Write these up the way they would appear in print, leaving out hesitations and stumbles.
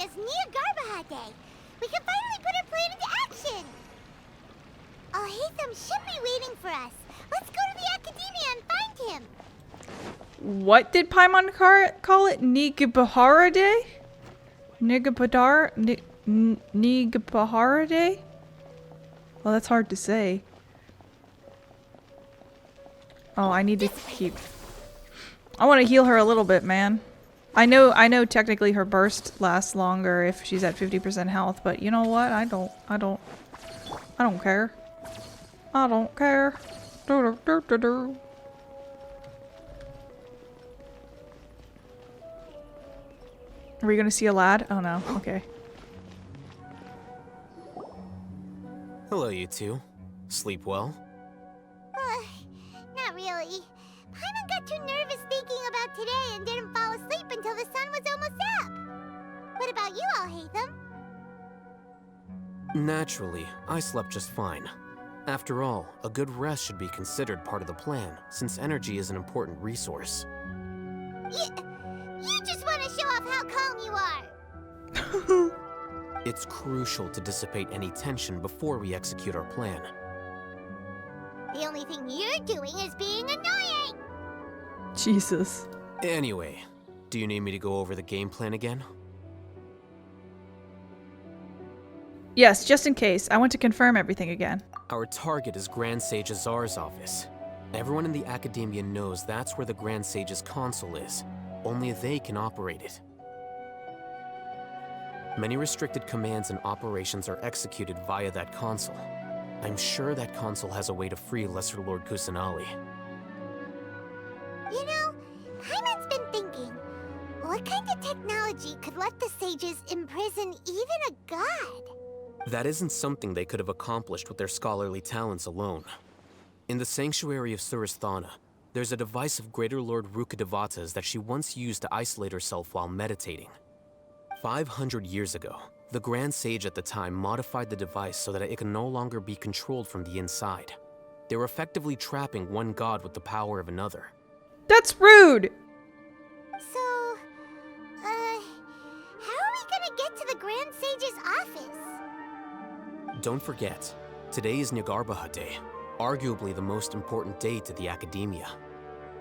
Academia's Jnagarbha Day. We can finally put our plan into action. Alhaitham should be waiting for us. Let's go to the Akademiya and find him. What did Paimon call it? Nigabahara Day? Nigabahara Day? Well, that's hard to say. Oh, I need to keep... I want to heal her a little bit, man. I know technically her burst lasts longer if she's at 50% health, but you know what? I don't care. I don't care. Are we gonna see a lad? Oh no, okay. Hello, you two. Sleep well? Not really. Paimon got too nervous thinking about today and didn't fall asleep until the sun was almost up. What about you, Alhaitham? Naturally, I slept just fine. After all, a good rest should be considered part of the plan, since energy is an important resource. You just want to show off how calm you are! It's crucial to dissipate any tension before we execute our plan. The only thing you're doing is being annoying! Jesus. Anyway, do you need me to go over the game plan again? Yes, just in case. I want to confirm everything again. Our target is Grand Sage Azar's office. Everyone in the Akademiya knows that's where the Grand Sage's console is. Only they can operate it. Many restricted commands and operations are executed via that console. I'm sure that console has a way to free Lesser Lord Kusanali. You know, Paimon's been thinking, what kind of technology could let the sages imprison even a god? That isn't something they could have accomplished with their scholarly talents alone. In the sanctuary of Surasthana, there's a device of Greater Lord Rukkhadevata's that she once used to isolate herself while meditating. 500 years ago, the Grand Sage at the time modified the device so that it could no longer be controlled from the inside. They were effectively trapping one god with the power of another. That's rude! So, how are we gonna get to the Grand Sage's office? Don't forget, today is Jnagarbha Day, arguably the most important day to the Akademiya.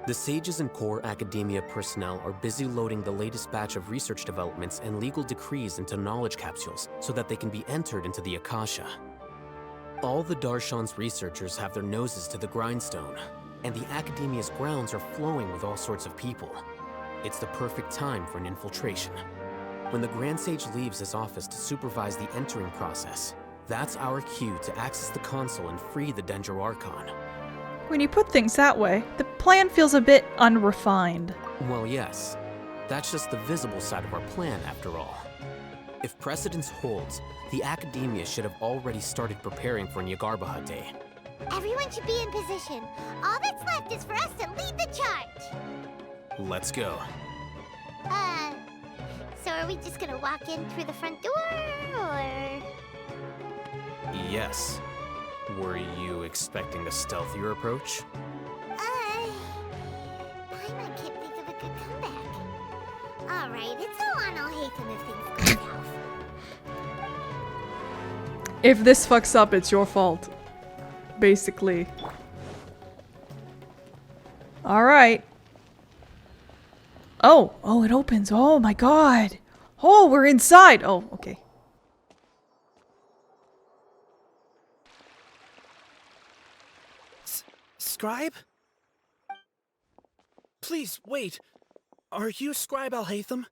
The sages and core Akademiya personnel are busy loading the latest batch of research developments and legal decrees into knowledge capsules so that they can be entered into the Akasha. All the Darshan's researchers have their noses to the grindstone, and the Akademiya's grounds are flowing with all sorts of people. It's the perfect time for an infiltration. When the Grand Sage leaves his office to supervise the entering process, that's our cue to access the console and free the Dendro Archon. When you put things that way, the plan feels a bit unrefined. Well, yes. That's just the visible side of our plan, after all. If precedence holds, the Akademiya should have already started preparing for Jnagarbha Day. Everyone should be in position. All that's left is for us to lead the charge. Let's go. So are we just gonna walk in through the front door, or...? Yes. Were you expecting a stealthier approach? Paimon can't think of a good comeback. Alright, it's all on Alhaitham if things go south. If this fucks up, it's your fault. Basically. Alright. Oh, it opens. Oh my god. Oh, we're inside. Oh, okay. Scribe? Please, wait. Are you Scribe Alhaitham?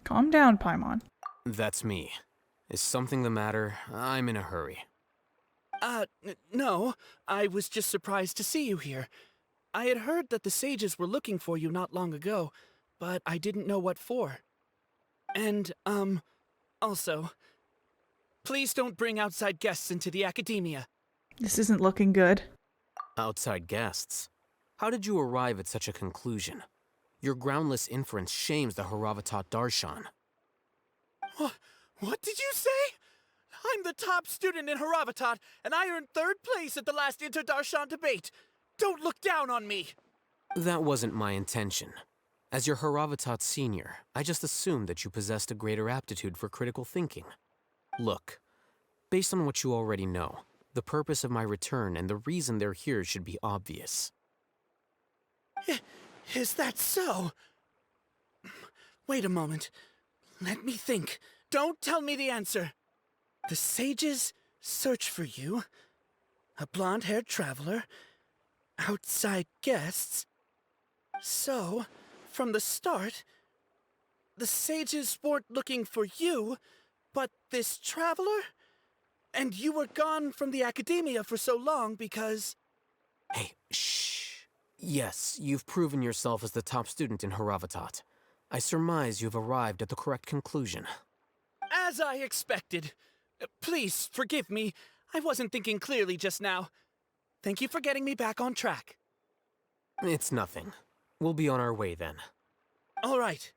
Calm down, Paimon. That's me. Is something the matter? I'm in a hurry. No. I was just surprised to see you here. I had heard that the sages were looking for you not long ago, but I didn't know what for. And, also, please don't bring outside guests into the Akademiya. This isn't looking good. Outside guests? How did you arrive at such a conclusion? Your groundless inference shames the Haravatat Darshan. What did you say? I'm the top student in Haravatat, and I earned 3rd place at the last Inter-Darshan debate. Don't look down on me! That wasn't my intention. As your Haravatat senior, I just assumed that you possessed a greater aptitude for critical thinking. Look, based on what you already know, the purpose of my return and the reason they're here should be obvious. Is that so? Wait a moment. Let me think. Don't tell me the answer. The sages search for you. A blonde-haired traveler. Outside guests. So, from the start, the sages weren't looking for you, but this traveler? And you were gone from the Akademiya for so long because... Hey, shh. Yes, you've proven yourself as the top student in Haravatat. I surmise you've arrived at the correct conclusion. As I expected. Please, forgive me. I wasn't thinking clearly just now. Thank you for getting me back on track. It's nothing. We'll be on our way then. All right.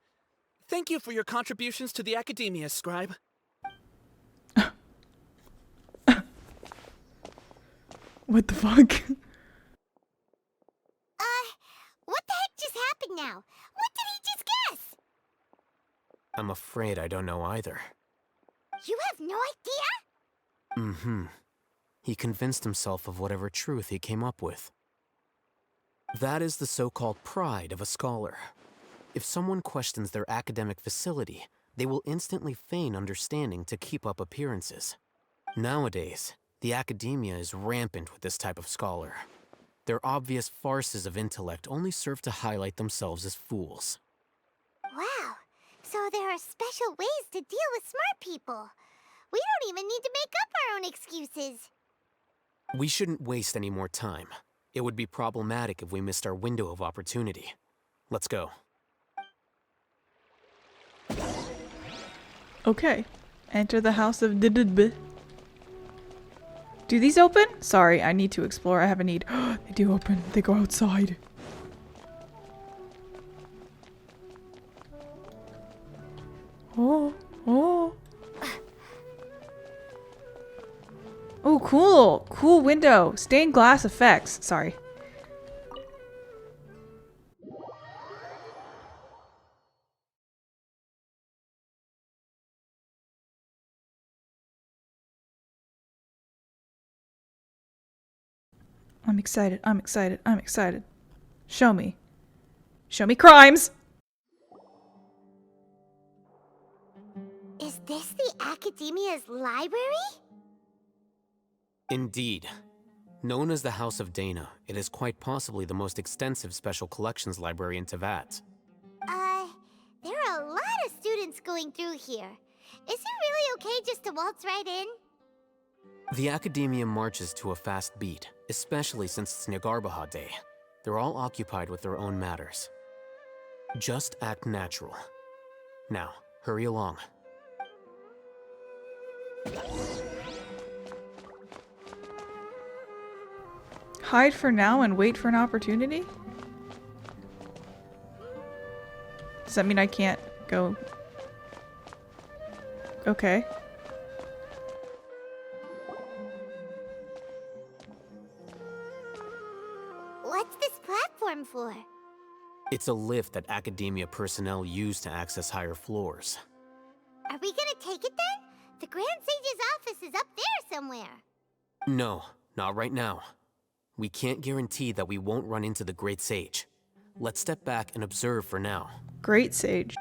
Thank you for your contributions to the Akademiya, Scribe. What the fuck? What the heck just happened now? What did he just guess? I'm afraid I don't know either. You have no idea? Mm-hmm. He convinced himself of whatever truth he came up with. That is the so-called pride of a scholar. If someone questions their academic facility, they will instantly feign understanding to keep up appearances. Nowadays, the Akademiya is rampant with this type of scholar. Their obvious farces of intellect only serve to highlight themselves as fools. Wow. So there are special ways to deal with smart people. We don't even need to make up our own excuses. We shouldn't waste any more time. It would be problematic if we missed our window of opportunity. Let's go. Okay. Enter the house of Dididb. Do these open? Sorry, I need to explore. I have a need. They do open. They go outside. Oh, oh. Oh, cool. Cool window. Stained glass effects. Sorry. I'm excited. I'm excited. I'm excited. Show me. Show me crimes! Is this the Akademiya's library? Indeed. Known as the House of Dana, it is quite possibly the most extensive special collections library in Teyvat. There are a lot of students going through here. Is it really okay just to waltz right in? The Akademiya marches to a fast beat, especially since it's Jnagarbha Day. They're all occupied with their own matters. Just act natural. Now, hurry along. Hide for now and wait for an opportunity? Does that mean I can't go? Okay. What's this platform for? It's a lift that Akademiya personnel use to access higher floors. Are we gonna take it then? The Grand Sage's office is up there somewhere. No, not right now. We can't guarantee that we won't run into the Great Sage. Let's step back and observe for now. Great Sage.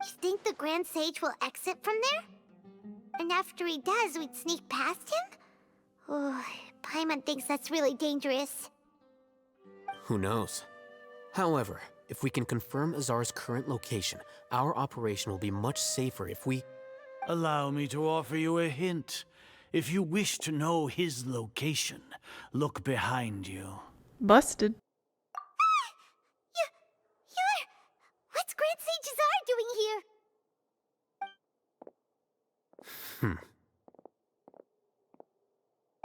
You think the Grand Sage will exit from there? And after he does, we'd sneak past him? Oh, Paimon thinks that's really dangerous. Who knows? However, if we can confirm Azar's current location, our operation will be much safer if we... Allow me to offer you a hint. If you wish to know his location, look behind you. Busted. What's Grand Sage Azar doing here?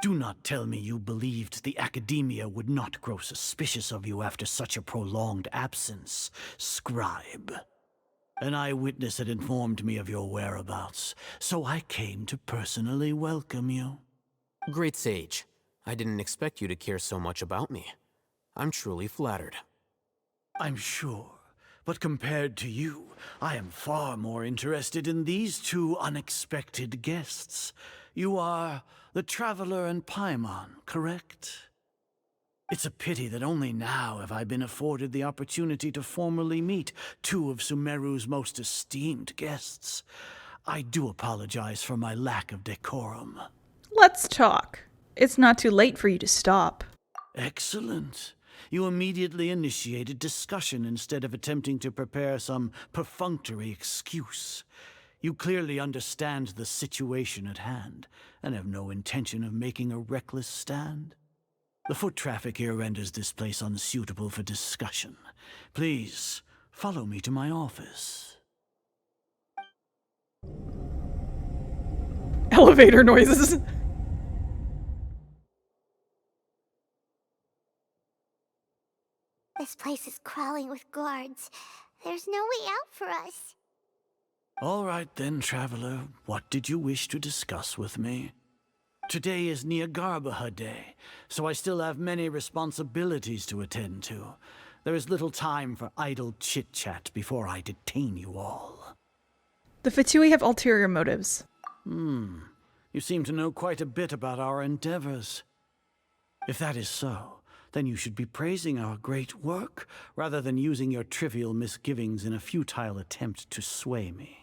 Do not tell me you believed the Akademiya would not grow suspicious of you after such a prolonged absence, Scribe. An eyewitness had informed me of your whereabouts, so I came to personally welcome you. Great Sage, I didn't expect you to care so much about me. I'm truly flattered. I'm sure. But compared to you, I am far more interested in these two unexpected guests. You are the Traveler and Paimon, correct? It's a pity that only now have I been afforded the opportunity to formally meet two of Sumeru's most esteemed guests. I do apologize for my lack of decorum. Let's talk. It's not too late for you to stop. Excellent. You immediately initiated discussion instead of attempting to prepare some perfunctory excuse. You clearly understand the situation at hand, and have no intention of making a reckless stand. The foot traffic here renders this place unsuitable for discussion. Please, follow me to my office. Elevator noises. This place is crawling with guards. There's no way out for us. All right then, Traveler. What did you wish to discuss with me? Today is Jnagarbha Day, so I still have many responsibilities to attend to. There is little time for idle chit-chat before I detain you all. The Fatui have ulterior motives. You seem to know quite a bit about our endeavors. If that is so, then you should be praising our great work, rather than using your trivial misgivings in a futile attempt to sway me.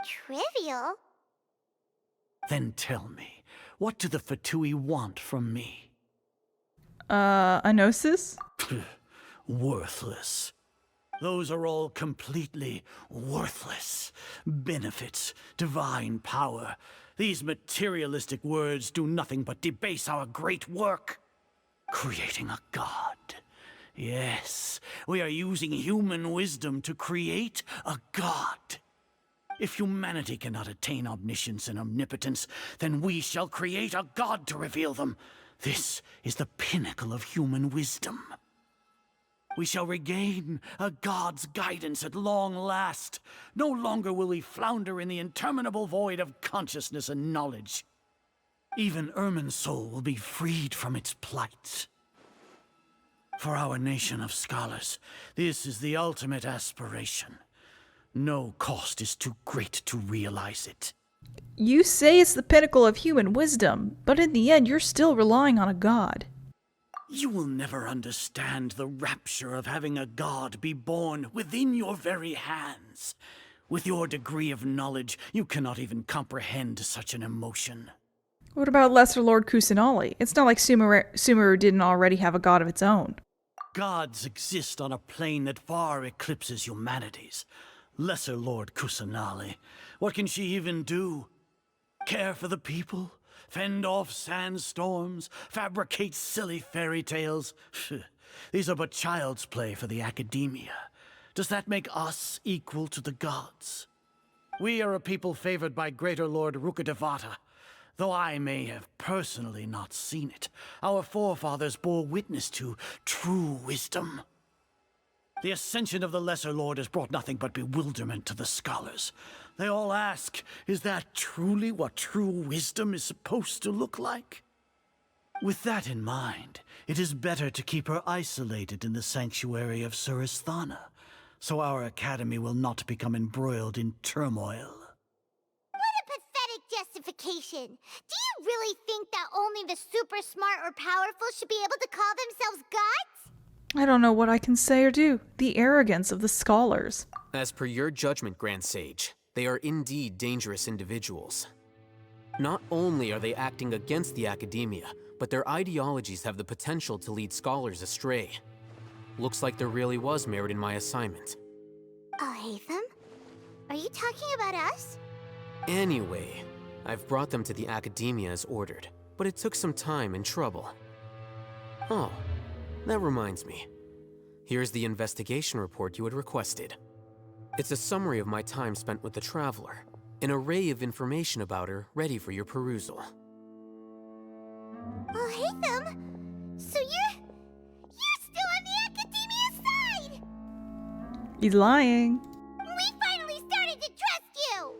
Trivial? Then tell me, what do the Fatui want from me? A gnosis? Worthless. Those are all completely worthless. Benefits, divine power. These materialistic words do nothing but debase our great work. Creating a god. Yes, we are using human wisdom to create a god. If humanity cannot attain omniscience and omnipotence, then we shall create a god to reveal them. This is the pinnacle of human wisdom. We shall regain a god's guidance at long last. No longer will we flounder in the interminable void of consciousness and knowledge. Even Ermin's soul will be freed from its plight. For our nation of scholars, this is the ultimate aspiration. No cost is too great to realize it. You say it's the pinnacle of human wisdom, but in the end you're still relying on a god. You will never understand the rapture of having a god be born within your very hands. With your degree of knowledge, you cannot even comprehend such an emotion. What about Lesser Lord Kusanali? It's not like Sumeru didn't already have a god of its own. Gods exist on a plane that far eclipses humanity's. Lesser Lord Kusanali, what can she even do? Care for the people? Fend off sandstorms? Fabricate silly fairy tales? These are but child's play for the Akademiya. Does that make us equal to the gods? We are a people favored by Greater Lord Rukkhadevata. Though I may have personally not seen it, our forefathers bore witness to true wisdom. The ascension of the Lesser Lord has brought nothing but bewilderment to the scholars. They all ask, is that truly what true wisdom is supposed to look like? With that in mind, it is better to keep her isolated in the sanctuary of Surasthana, so our academy will not become embroiled in turmoil. What a pathetic justification! Do you really think that only the super smart or powerful should be able to call themselves gods? I don't know what I can say or do. The arrogance of the scholars. As per your judgment, Grand Sage, they are indeed dangerous individuals. Not only are they acting against the Akademiya, but their ideologies have the potential to lead scholars astray. Looks like there really was merit in my assignment. Alhaitham? Are you talking about us? Anyway, I've brought them to the Akademiya as ordered, but it took some time and trouble. Oh, that reminds me. Here's the investigation report you had requested. It's a summary of my time spent with the Traveler, an array of information about her ready for your perusal. Alhaitham? So you're still on the Akademiya side! He's lying. We finally started to trust you!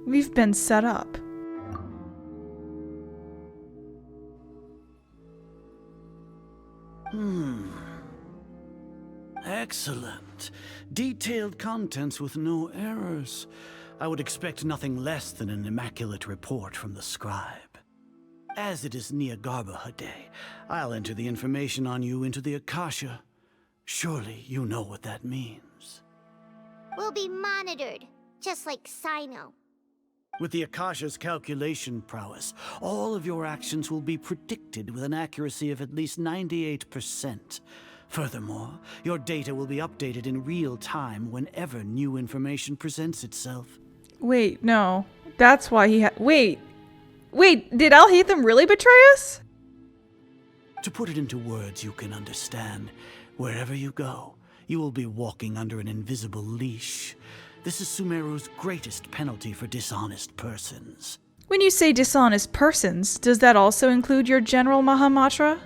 We've been set up. Excellent. Detailed contents with no errors. I would expect nothing less than an immaculate report from the scribe. As it is Jnagarbha Day, I'll enter the information on you into the Akasha. Surely you know what that means. We'll be monitored, just like Cyno. With the Akasha's calculation prowess, all of your actions will be predicted with an accuracy of at least 98%. Furthermore, your data will be updated in real time whenever new information presents itself. Wait, no. That's why he had. Wait, did Alhaitham really betray us? To put it into words you can understand, wherever you go, you will be walking under an invisible leash. This is Sumeru's greatest penalty for dishonest persons. When you say dishonest persons, does that also include your General Mahamatra?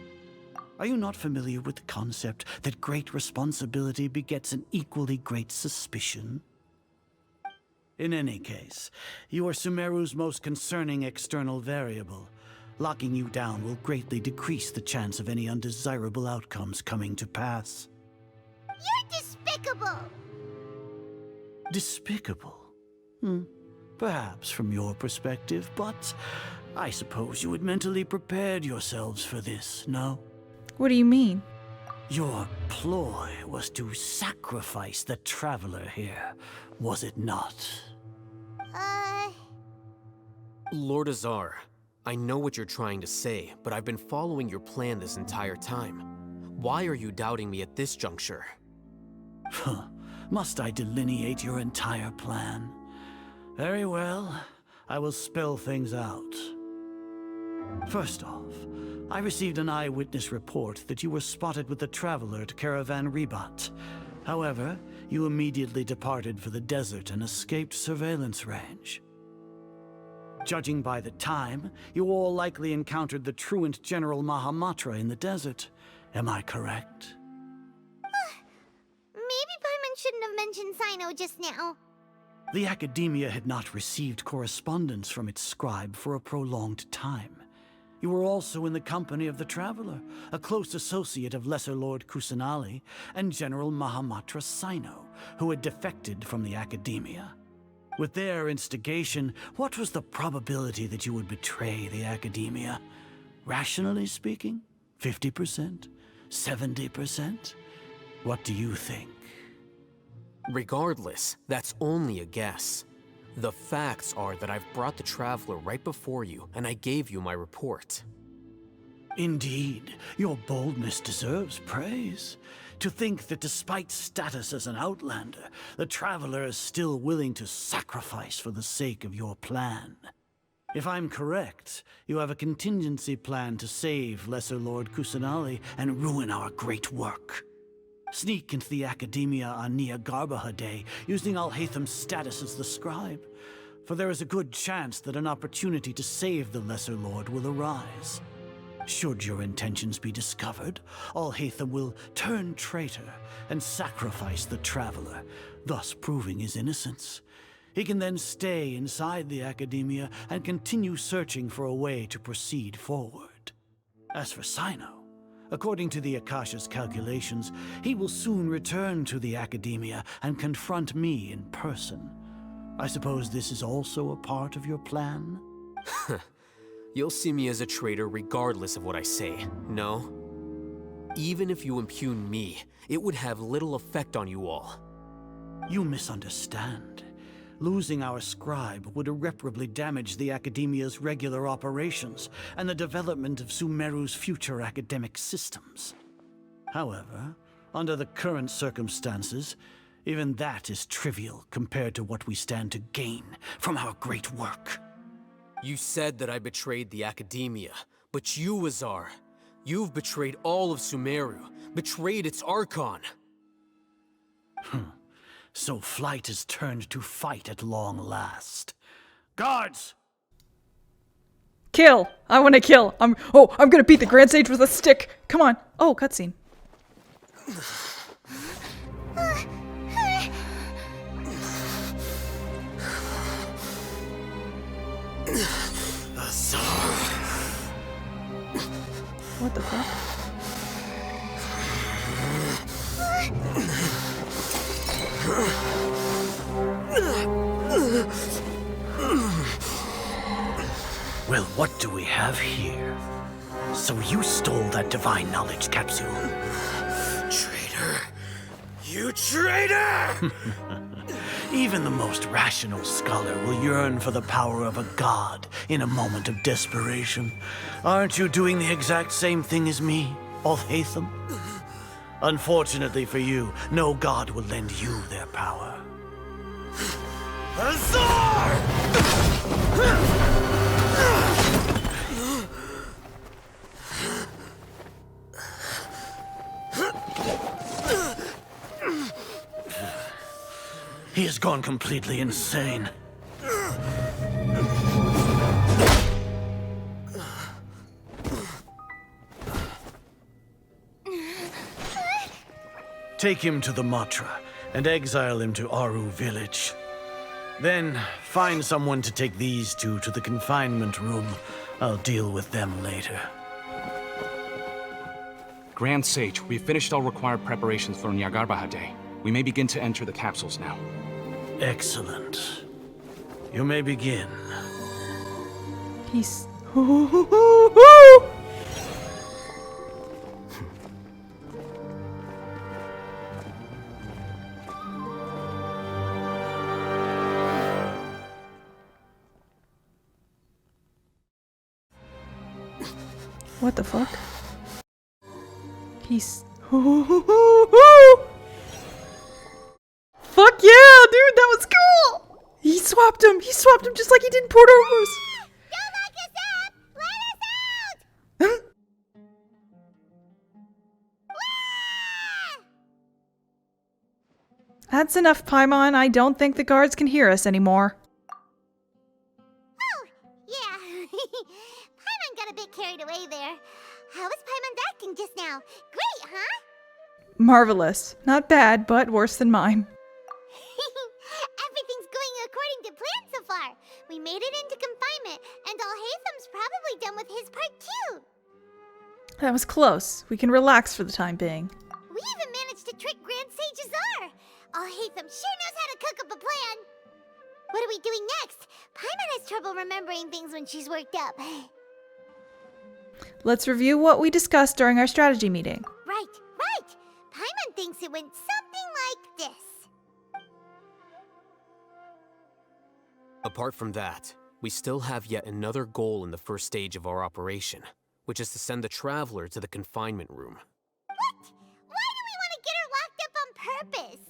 Are you not familiar with the concept that great responsibility begets an equally great suspicion? In any case, you are Sumeru's most concerning external variable. Locking you down will greatly decrease the chance of any undesirable outcomes coming to pass. You're despicable! Despicable? Perhaps from your perspective, but I suppose you had mentally prepared yourselves for this, no? What do you mean? Your ploy was to sacrifice the traveler here, was it not? Lord Azar, I know what you're trying to say, but I've been following your plan this entire time. Why are you doubting me at this juncture? Must I delineate your entire plan? Very well, I will spell things out. First off, I received an eyewitness report that you were spotted with the traveler at Caravan Ribat. However, you immediately departed for the desert and escaped surveillance range. Judging by the time, you all likely encountered the truant General Mahamatra in the desert. Am I correct? Maybe Paimon shouldn't have mentioned Cyno just now. The Akademiya had not received correspondence from its scribe for a prolonged time. You were also in the company of the Traveler, a close associate of Lesser Lord Kusanali and General Mahamatra Cyno, who had defected from the Akademiya. With their instigation, what was the probability that you would betray the Akademiya? Rationally speaking, 50%? 70%? What do you think? Regardless, that's only a guess. The facts are that I've brought the Traveler right before you, and I gave you my report. Indeed, your boldness deserves praise. To think that despite status as an outlander, the Traveler is still willing to sacrifice for the sake of your plan. If I'm correct, you have a contingency plan to save Lesser Lord Kusanali and ruin our great work. Sneak into the Akademiya on Jnagarbha Day, using Alhaitham's status as the scribe. For there is a good chance that an opportunity to save the Lesser Lord will arise. Should your intentions be discovered, Alhaitham will turn traitor and sacrifice the Traveler, thus proving his innocence. He can then stay inside the Akademiya and continue searching for a way to proceed forward. As for Cyno, according to the Akasha's calculations, he will soon return to the Akademiya and confront me in person. I suppose this is also a part of your plan? You'll see me as a traitor regardless of what I say, no? Even if you impugn me, it would have little effect on you all. You misunderstand. Losing our scribe would irreparably damage the Akademiya's regular operations and the development of Sumeru's future academic systems. However, under the current circumstances, even that is trivial compared to what we stand to gain from our great work. You said that I betrayed the Akademiya, but you, Azar, you've betrayed all of Sumeru, betrayed its archon. So flight has turned to fight at long last. Guards! Kill! I want to kill! I'm gonna beat the Grand Sage with a stick! Come on! Oh, cutscene. Azar. What the fuck? Well, what do we have here? So you stole that divine knowledge capsule? Traitor! You traitor! Even the most rational scholar will yearn for the power of a god in a moment of desperation. Aren't you doing the exact same thing as me, Alhaitham? Unfortunately for you, no god will lend you their power. Azar! He has gone completely insane. Take him to the Matra and exile him to Aru village. Then find someone to take these two to the confinement room. I'll deal with them later. Grand Sage, we've finished all required preparations for Jnagarbha Day. We may begin to enter the capsules now. Excellent. You may begin. He's... What the fuck? He's... Fuck yeah, dude, that was cool! He swapped him just like he did in Port Ormuz. Don't lock us up! Let us out! That's enough, Paimon. I don't think the guards can hear us anymore. Oh, yeah. Paimon got a bit carried away there. How was Paimon's acting just now? Great, huh? Marvelous. Not bad, but worse than mine. Everything's going according to plan so far. We made it into confinement, and Alhaitham's probably done with his part too. That was close. We can relax for the time being. We even managed to trick Grand Sage Azar. Alhaitham sure knows how to cook up a plan. What are we doing next? Paimon has trouble remembering things when she's worked up. Let's review what we discussed during our strategy meeting. Right. Paimon thinks it went something like this. Apart from that, we still have yet another goal in the first stage of our operation, which is to send the Traveler to the confinement room. What? Why do we want to get her locked up on purpose?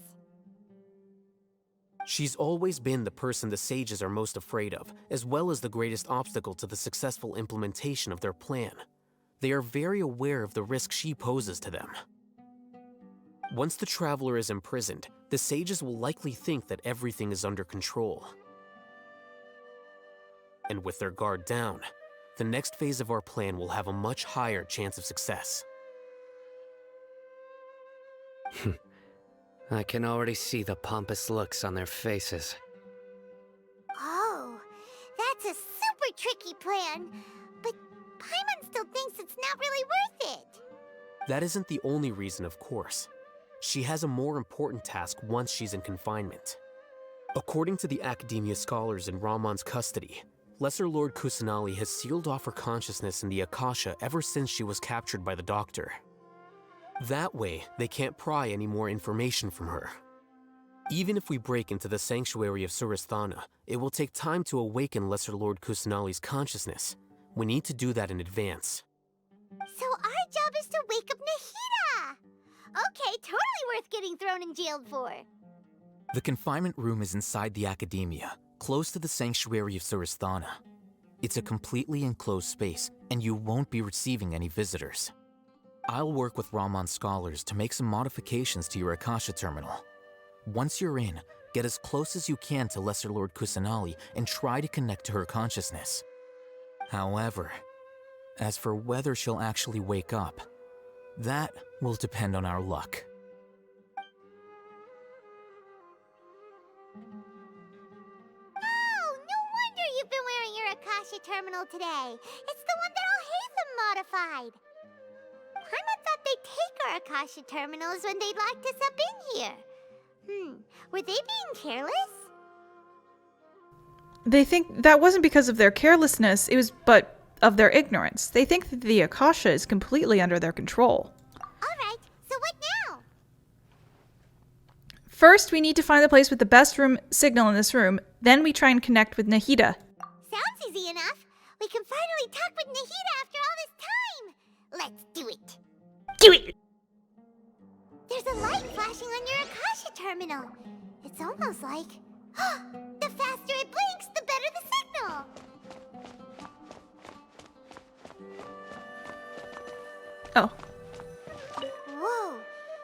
She's always been the person the sages are most afraid of, as well as the greatest obstacle to the successful implementation of their plan. They are very aware of the risk she poses to them. Once the Traveler is imprisoned, the sages will likely think that everything is under control. And with their guard down, the next phase of our plan will have a much higher chance of success. I can already see the pompous looks on their faces. Oh, that's a super tricky plan. But Paimon still thinks it's not really worth it. That isn't the only reason, of course. She has a more important task once she's in confinement. According to the Akademiya scholars in Ramon's custody, Lesser Lord Kusanali has sealed off her consciousness in the Akasha ever since she was captured by the Doctor. That way, they can't pry any more information from her. Even if we break into the sanctuary of Surasthana, it will take time to awaken Lesser Lord Kusanali's consciousness. We need to do that in advance. So our job is to wake up Nahida! Okay, totally worth getting thrown in jail for. The confinement room is inside the Akademiya, close to the sanctuary of Surasthana. It's a completely enclosed space, and you won't be receiving any visitors. I'll work with Ramon's scholars to make some modifications to your Akasha terminal. Once you're in, get as close as you can to Lesser Lord Kusanali and try to connect to her consciousness. However, as for whether she'll actually wake up, that will depend on our luck. Oh, no wonder you've been wearing your Akasha terminal today. It's the one that Alhaitham modified. Paimon thought they'd take her our Akasha terminals when they locked us up in here. Were they being careless? They think that wasn't because of their carelessness, it was but of their ignorance. They think that the Akasha is completely under their control. Alright, so what now? First, we need to find the place with the best room signal in this room. Then we try and connect with Nahida. Sounds easy enough. We can finally talk with Nahida after all this time. Let's do it. Do it! There's a light flashing on your Akasha terminal. It's almost like... the faster it blinks, the better the signal. Oh. Whoa,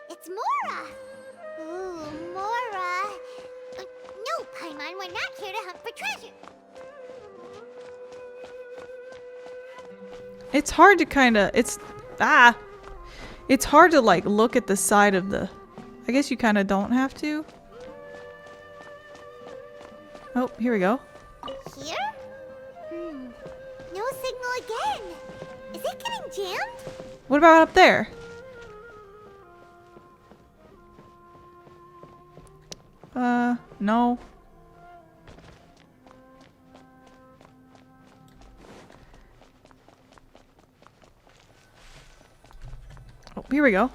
it's Mora. Ooh, Mora. No, Paimon, we're not here to hunt for treasure. It's hard to kinda... It's hard to, like, look at the side of the... I guess you kinda don't have to. Oh, here we go. Here? No signal again. Is it getting jammed? What about up there? No. Oh, here we go.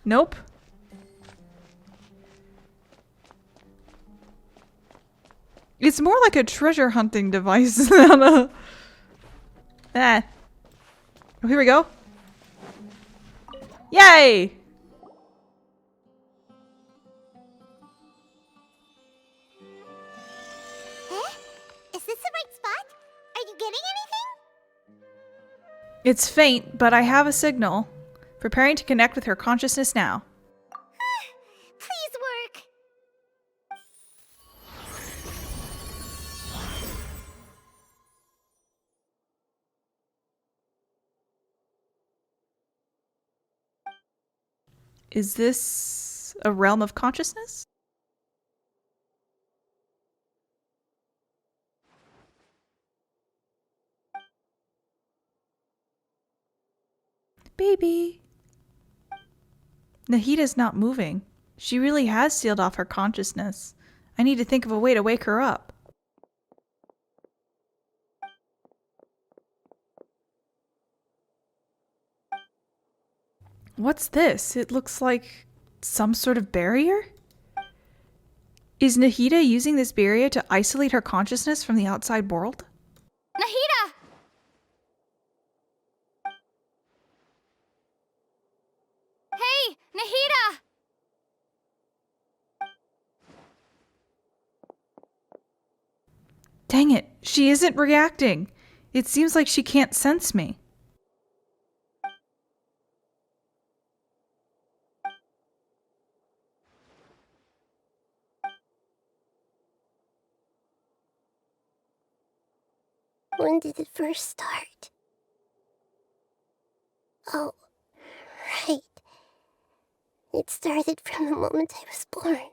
Nope. It's more like a treasure hunting device than a... Oh, here we go. Yay! Is this the right spot? Are you getting anything? It's faint, but I have a signal. Preparing to connect with her consciousness now. Please work. Is this a realm of consciousness? Baby. Nahida's not moving. She really has sealed off her consciousness. I need to think of a way to wake her up. What's this? It looks like some sort of barrier? Is Nahida using this barrier to isolate her consciousness from the outside world? Nahida! Hey, Nahida! Dang it, she isn't reacting. It seems like she can't sense me. When did it first start? Oh, right. It started from the moment I was born.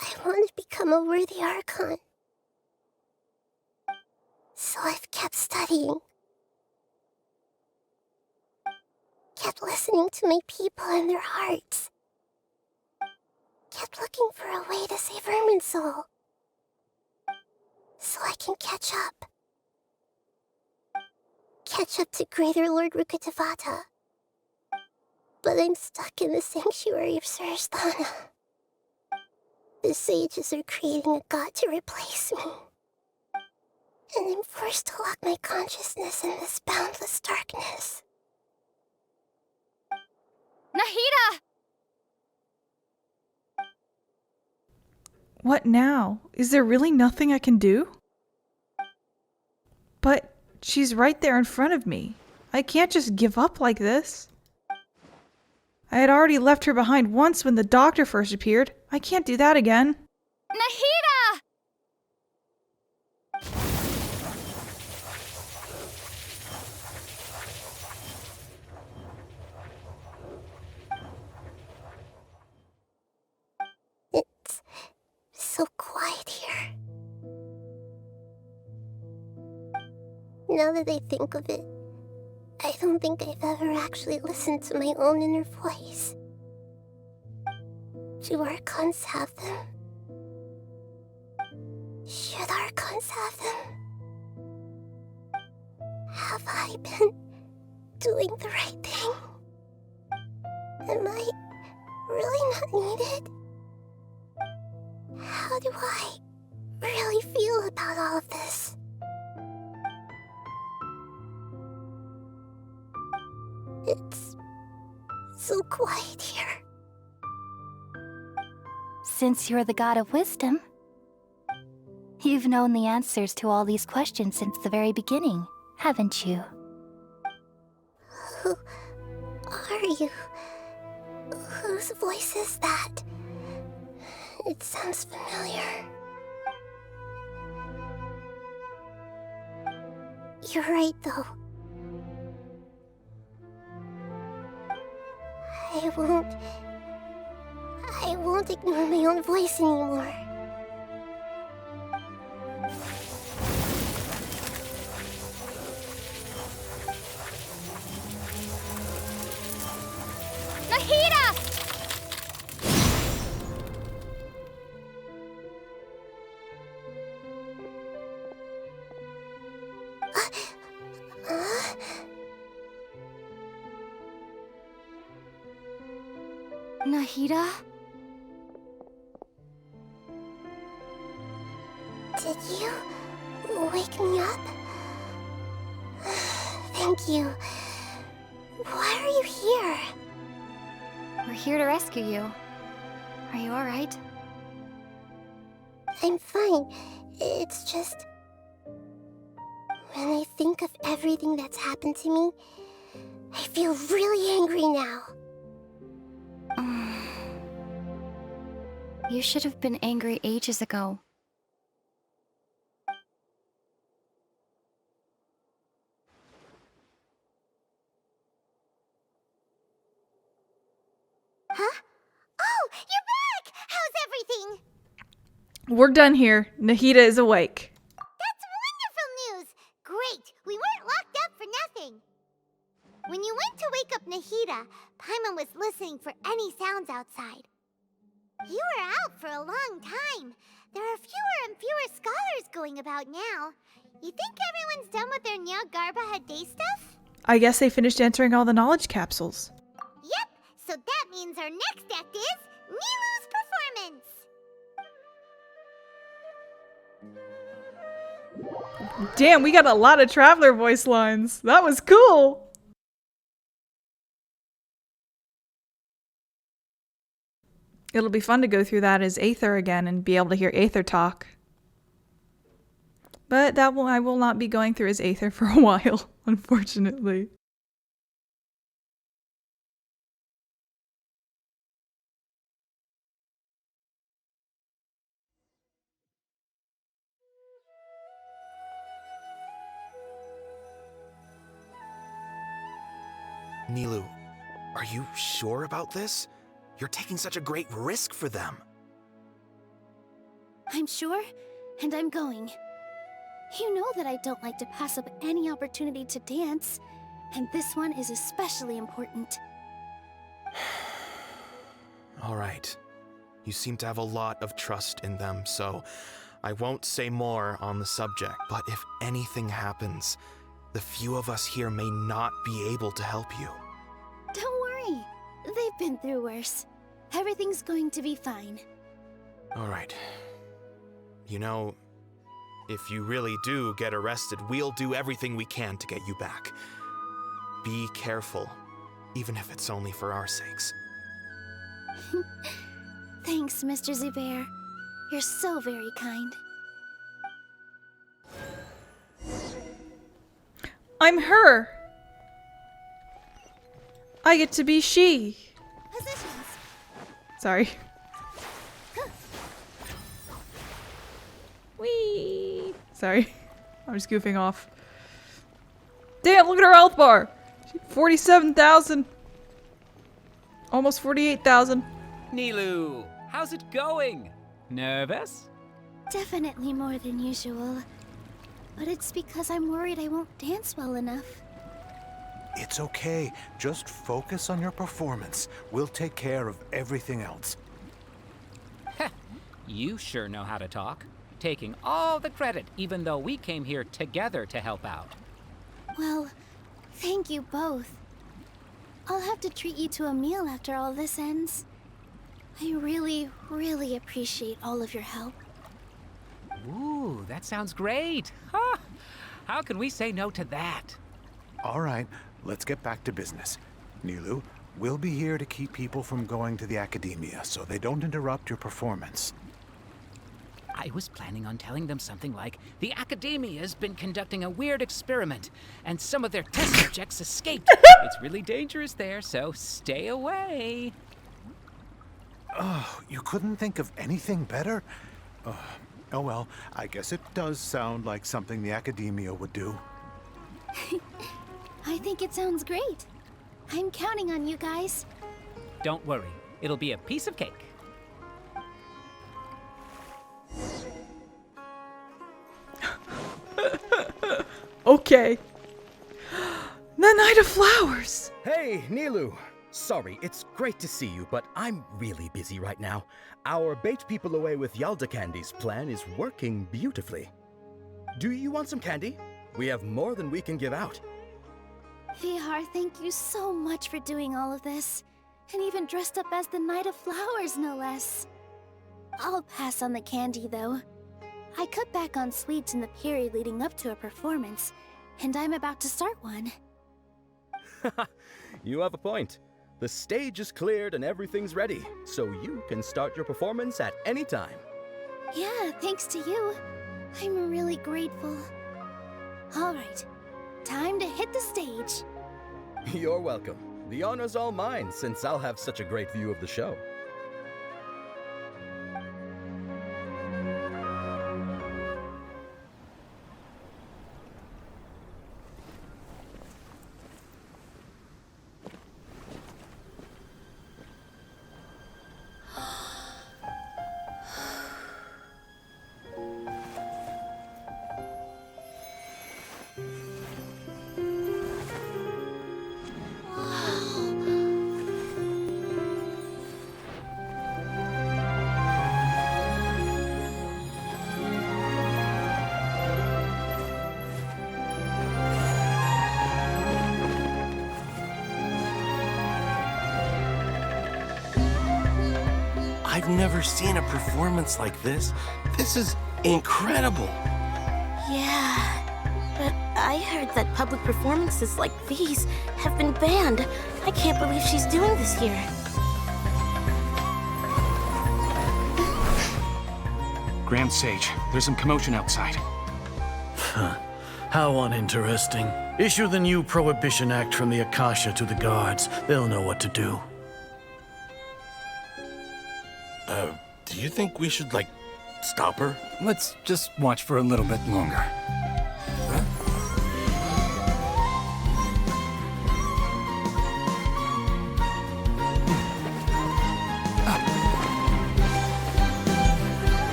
I want to become a worthy archon. So I've kept studying. Kept listening to my people and their hearts. Kept looking for a way to save Irminsul. So I can catch up. Catch up to Greater Lord Rukkhadevata. But I'm stuck in the sanctuary of Surasthana. The sages are creating a god to replace me. And I'm forced to lock my consciousness in this boundless darkness. Nahida! What now? Is there really nothing I can do? But she's right there in front of me. I can't just give up like this. I had already left her behind once when the doctor first appeared. I can't do that again. Nahida! It's so quiet here. Now that I think of it, I don't think I've ever actually listened to my own inner voice. Do Archons have them? Should Archons have them? Have I been doing the right thing? Am I really not needed? How do I really feel about all of this? It's so quiet here. Since you're the god of wisdom, you've known the answers to all these questions since the very beginning, haven't you? Who are you? Whose voice is that? It sounds familiar. You're right, though. I won't ignore my own voice anymore. Nahida! Nahida? Did you wake me up? Thank you. Why are you here? We're here to rescue you. Are you alright? I'm fine. It's just... when I think of everything that's happened to me, I feel really angry now. You should have been angry ages ago. Huh? Oh, you're back! How's everything? We're done here. Nahida is awake. That's wonderful news! Great! We weren't locked up for nothing! When you went to wake up Nahida, Paimon was listening for any sounds outside. You were out for a long time. There are fewer and fewer scholars going about now. You think everyone's done with their Jnagarbha day stuff? I guess they finished answering all the knowledge capsules. Yep, so that means our next act is Nilou's performance! Damn, we got a lot of traveler voice lines. That was cool. It'll be fun to go through that as Aether again and be able to hear Aether talk. But I will not be going through as Aether for a while, unfortunately. Nilou, are you sure about this? You're taking such a great risk for them. I'm sure, and I'm going. You know that I don't like to pass up any opportunity to dance, and this one is especially important. All right. You seem to have a lot of trust in them, so I won't say more on the subject. But if anything happens, the few of us here may not be able to help you. Don't worry. They've been through worse. Everything's going to be fine. All right. You know, if you really do get arrested, we'll do everything we can to get you back. Be careful, even if it's only for our sakes. Thanks, Mr. Zubair. You're so very kind. I'm her. I get to be she. Positions. Sorry. Whee! Sorry. I'm just goofing off. Damn, look at her health bar! 47,000. Almost 48,000. Nilou, how's it going? Nervous? Definitely more than usual. But it's because I'm worried I won't dance well enough. It's okay. Just focus on your performance. We'll take care of everything else. You sure know how to talk. Taking all the credit, even though we came here together to help out. Well, thank you both. I'll have to treat you to a meal after all this ends. I really, really appreciate all of your help. Ooh, that sounds great. Huh. How can we say no to that? All right, let's get back to business. Nilou, we'll be here to keep people from going to the Akademiya so they don't interrupt your performance. I was planning on telling them something like, the Akademiya has been conducting a weird experiment, and some of their test subjects escaped. It's really dangerous there, so stay away. Oh, you couldn't think of anything better? Oh well, I guess it does sound like something the Akademiya would do. I think it sounds great. I'm counting on you guys. Don't worry, it'll be a piece of cake. Okay. The Night of Flowers! Hey, Nilou! Sorry, it's great to see you, but I'm really busy right now. Our Bait People Away with Yalda Candies plan is working beautifully. Do you want some candy? We have more than we can give out. Vihar, thank you so much for doing all of this. And even dressed up as the Night of Flowers, no less. I'll pass on the candy, though. I cut back on sweets in the period leading up to a performance, and I'm about to start one. You have a point. The stage is cleared and everything's ready, so you can start your performance at any time. Yeah, thanks to you. I'm really grateful. All right, time to hit the stage. You're welcome. The honor's all mine, since I'll have such a great view of the show. I've never seen a performance like this. This is incredible. Yeah, but I heard that public performances like these have been banned. I can't believe she's doing this here. Grand Sage, there's some commotion outside. How uninteresting. Issue the new Prohibition Act from the Akasha to the guards. They'll know what to do. Do you think we should, stop her? Let's just watch for a little bit longer.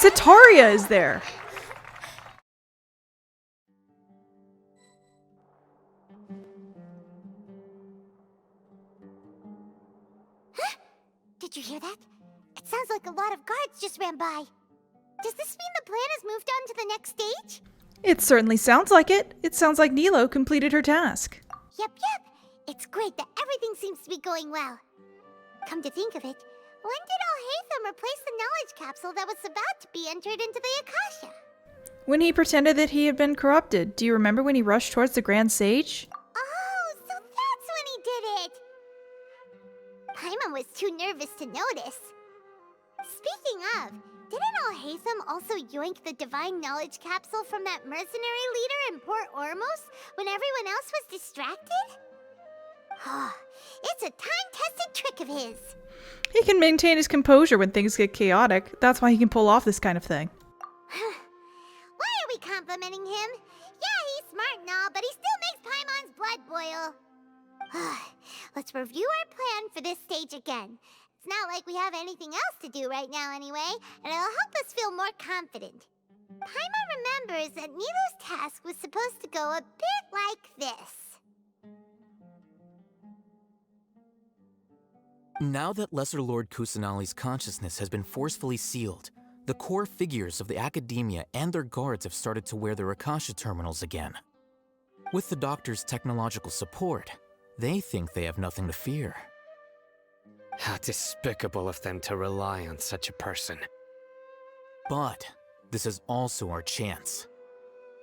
Sitaria is there. Huh? Did you hear that? It sounds like a lot of guards just ran by. Does this mean the plan has moved on to the next stage? It certainly sounds like it. It sounds like Nilou completed her task. Yep. It's great that everything seems to be going well. Come to think of it, when did Alhaitham replace the knowledge capsule that was about to be entered into the Akasha? When he pretended that he had been corrupted. Do you remember when he rushed towards the Grand Sage? Oh, so that's when he did it! Paimon was too nervous to notice. Speaking of, didn't Alhaitham also yoink the divine knowledge capsule from that mercenary leader in Port Ormos when everyone else was distracted? It's a time-tested trick of his. He can maintain his composure when things get chaotic. That's why he can pull off this kind of thing. Why are we complimenting him? Yeah, he's smart and all, but he still makes Paimon's blood boil. Let's review our plan for this stage again. It's not like we have anything else to do right now anyway, and it'll help us feel more confident. Paimon remembers that Nilou's task was supposed to go a bit like this. Now that Lesser Lord Kusanali's consciousness has been forcefully sealed, the core figures of the Akademiya and their guards have started to wear their Akasha terminals again. With the doctor's technological support, they think they have nothing to fear. How despicable of them to rely on such a person. But this is also our chance.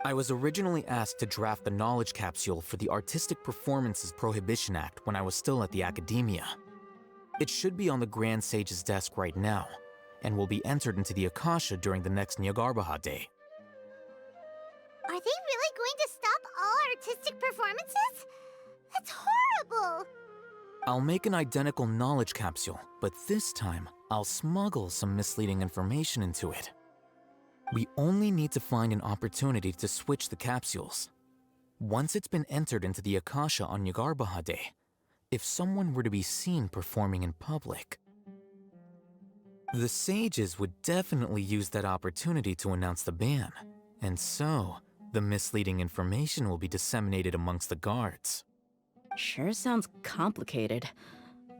I was originally asked to draft the knowledge capsule for the Artistic Performances Prohibition Act when I was still at the Akademiya. It should be on the Grand Sage's desk right now, and will be entered into the Akasha during the next Jnagarbha day. Are they really going to stop all artistic performances? That's horrible! I'll make an identical knowledge capsule, but this time, I'll smuggle some misleading information into it. We only need to find an opportunity to switch the capsules. Once it's been entered into the Akasha on Jnagarbha day, if someone were to be seen performing in public, the sages would definitely use that opportunity to announce the ban, and so the misleading information will be disseminated amongst the guards. Sure sounds complicated,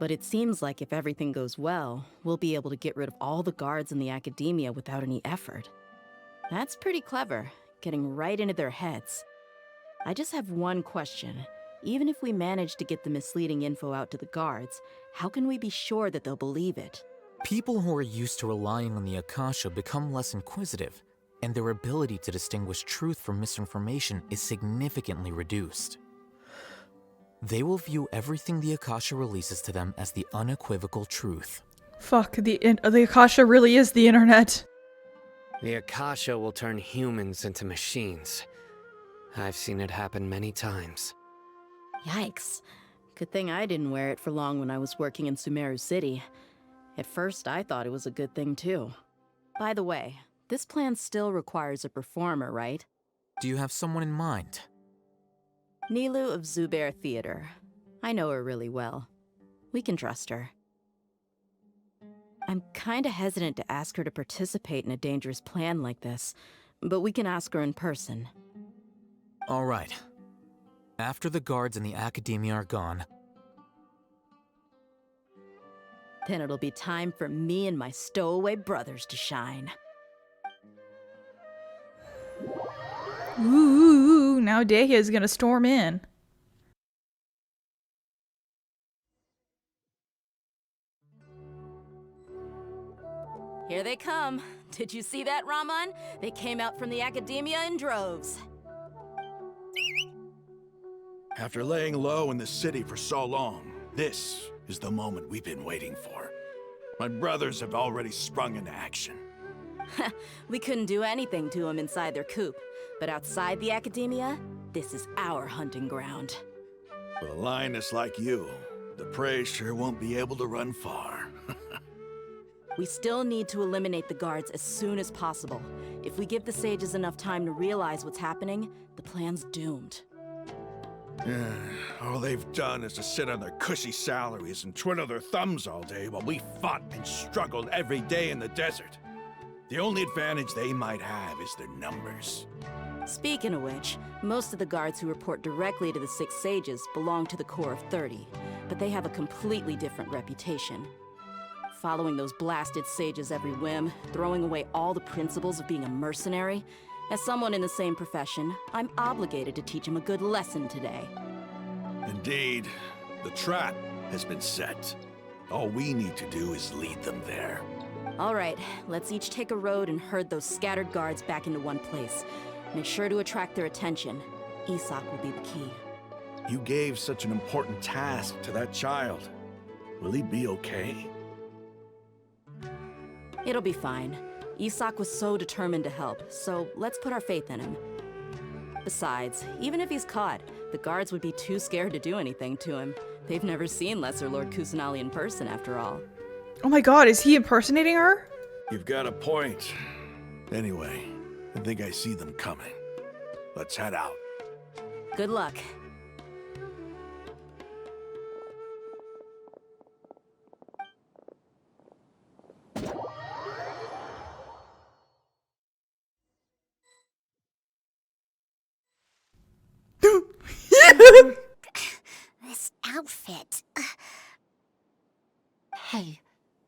but it seems like if everything goes well, we'll be able to get rid of all the guards in the Akademiya without any effort. That's pretty clever, getting right into their heads. I just have one question. Even if we manage to get the misleading info out to the guards, how can we be sure that they'll believe it? People who are used to relying on the Akasha become less inquisitive, and their ability to distinguish truth from misinformation is significantly reduced. They will view everything the Akasha releases to them as the unequivocal truth. Fuck, the Akasha really is the internet. The Akasha will turn humans into machines. I've seen it happen many times. Yikes. Good thing I didn't wear it for long when I was working in Sumeru City. At first, I thought it was a good thing too. By the way, this plan still requires a performer, right? Do you have someone in mind? Nilou of Zubair Theater. I know her really well. We can trust her. I'm kinda hesitant to ask her to participate in a dangerous plan like this, but we can ask her in person. All right. After the guards and the Akademiya are gone, then it'll be time for me and my stowaway brothers to shine. Ooh, now Dehia's gonna storm in. Here they come. Did you see that, Raman? They came out from the Akademiya in droves. After laying low in the city for so long, this is the moment we've been waiting for. My brothers have already sprung into action. We couldn't do anything to them inside their coop, but outside the Akademiya, this is our hunting ground. With a lioness like you, the prey sure won't be able to run far. We still need to eliminate the guards as soon as possible. If we give the sages enough time to realize what's happening, the plan's doomed. All they've done is to sit on their cushy salaries and twiddle their thumbs all day while we fought and struggled every day in the desert. The only advantage they might have is their numbers. Speaking of which, most of the guards who report directly to the 6 sages belong to the Corps of 30, but they have a completely different reputation. Following those blasted sages every whim, throwing away all the principles of being a mercenary. As someone in the same profession, I'm obligated to teach them a good lesson today. Indeed, the trap has been set. All we need to do is lead them there. All right, let's each take a road and herd those scattered guards back into one place. Make sure to attract their attention. Isak will be the key. You gave such an important task to that child. Will he be okay? It'll be fine. Isak was so determined to help, so let's put our faith in him. Besides, even if he's caught, the guards would be too scared to do anything to him. They've never seen Lesser Lord Kusanali in person, after all. Oh my god, is he impersonating her? You've got a point. Anyway, I think I see them coming. Let's head out. Good luck. This outfit. Hey,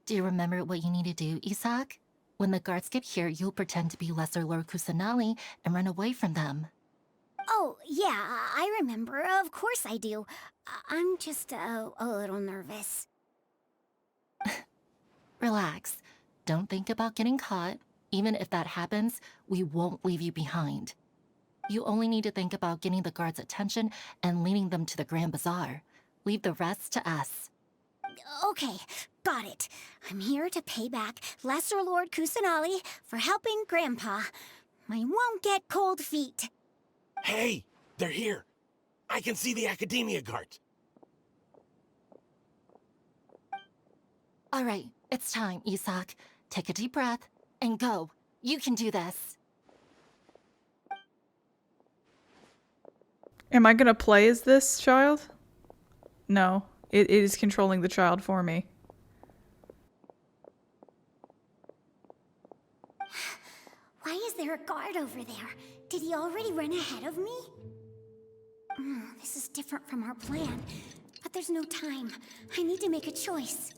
do you remember what you need to do, Isak? When the guards get here, you'll pretend to be Lesser Lord Kusanali and run away from them. Oh, yeah, I remember. Of course I do. I'm just a little nervous. Relax. Don't think about getting caught. Even if that happens, we won't leave you behind. You only need to think about getting the guards' attention and leading them to the Grand Bazaar. Leave the rest to us. Okay, got it. I'm here to pay back Lesser Lord Kusanali for helping Grandpa. I won't get cold feet. Hey, they're here. I can see the Akademiya guards. All right, it's time, Isak. Take a deep breath and go. You can do this. Am I gonna play as this child? No, it is controlling the child for me. Why is there a guard over there? Did he already run ahead of me? This is different from our plan. But there's no time. I need to make a choice.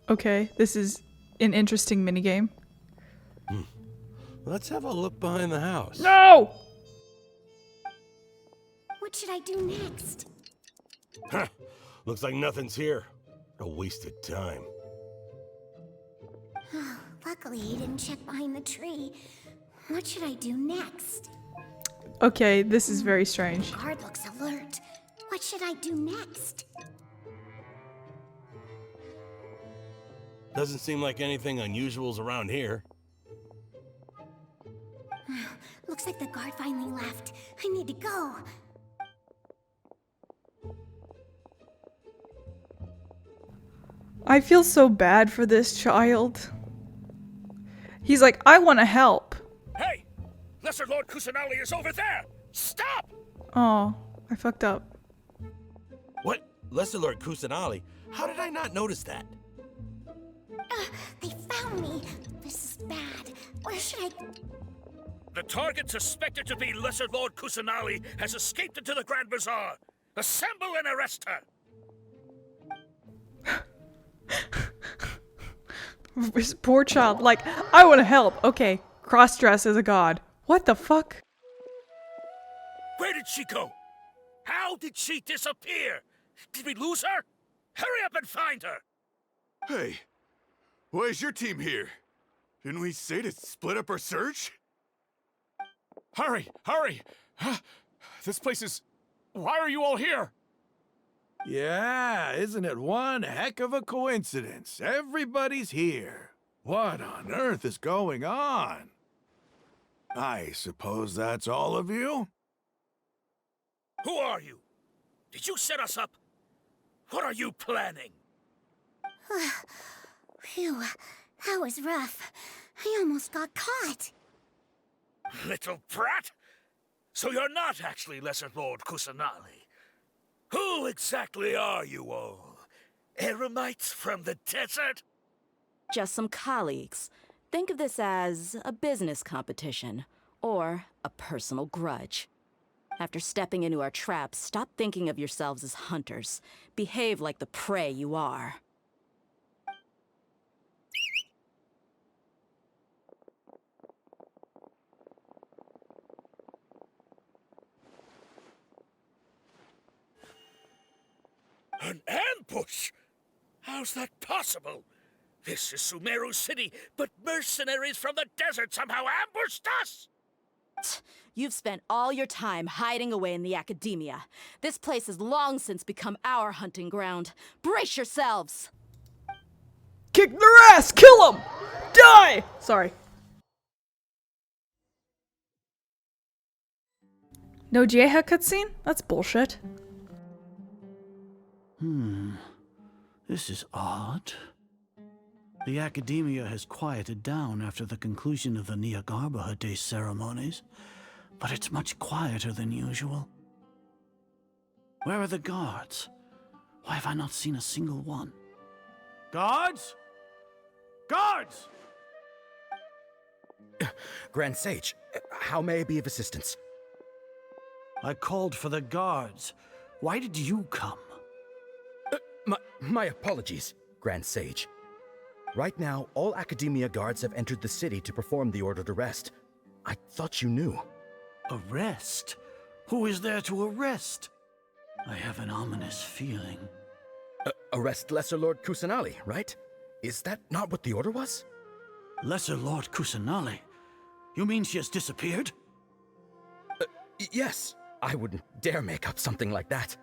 Okay, this is an interesting minigame. Let's have a look behind the house. No! What should I do next? Huh. Looks like nothing's here. A waste of time. Luckily, he didn't check behind the tree. What should I do next? Okay, this is very strange. The guard looks alert. What should I do next? Doesn't seem like anything unusual's around here. Looks like the guard finally left. I need to go. I feel so bad for this child. He's like, I want to help. Hey! Lesser Lord Kusanali is over there! Stop! Oh, I fucked up. What? Lesser Lord Kusanali? How did I not notice that? They found me. This is bad. Where should I... The target suspected to be Lesser Lord Kusanali has escaped into the Grand Bazaar. Assemble and arrest her! This poor child, like, I want to help. Okay, cross-dress as a god. What the fuck? Where did she go? How did she disappear? Did we lose her? Hurry up and find her! Hey, why is your team here? Didn't we say to split up our search? Hurry! Hurry! This place is... Why are you all here? Yeah, isn't it one heck of a coincidence? Everybody's here. What on earth is going on? I suppose that's all of you? Who are you? Did you set us up? What are you planning? Phew, that was rough. I almost got caught. Little brat! So you're not actually Lesser Lord Kusanali. Who exactly are you all? Eremites from the desert? Just some colleagues. Think of this as a business competition, or a personal grudge. After stepping into our traps, stop thinking of yourselves as hunters. Behave like the prey you are. An ambush? How's that possible? This is Sumeru City, but mercenaries from the desert somehow ambushed us! You've spent all your time hiding away in the Akademiya. This place has long since become our hunting ground. Brace yourselves! Kick their ass! Kill them! Die! Sorry. No Jeha cutscene? That's bullshit. This is odd. The Akademiya has quieted down after the conclusion of the Nilou Day ceremonies, but it's much quieter than usual. Where are the guards? Why have I not seen a single one? Guards? Guards! Grand Sage, how may I be of assistance? I called for the guards. Why did you come? My apologies, Grand Sage. Right now, all Akademiya guards have entered the city to perform the ordered arrest. I thought you knew. Arrest? Who is there to arrest? I have an ominous feeling. Arrest Lesser Lord Kusanali, right? Is that not what the order was? Lesser Lord Kusanali? You mean she has disappeared? Yes. I wouldn't dare make up something like that.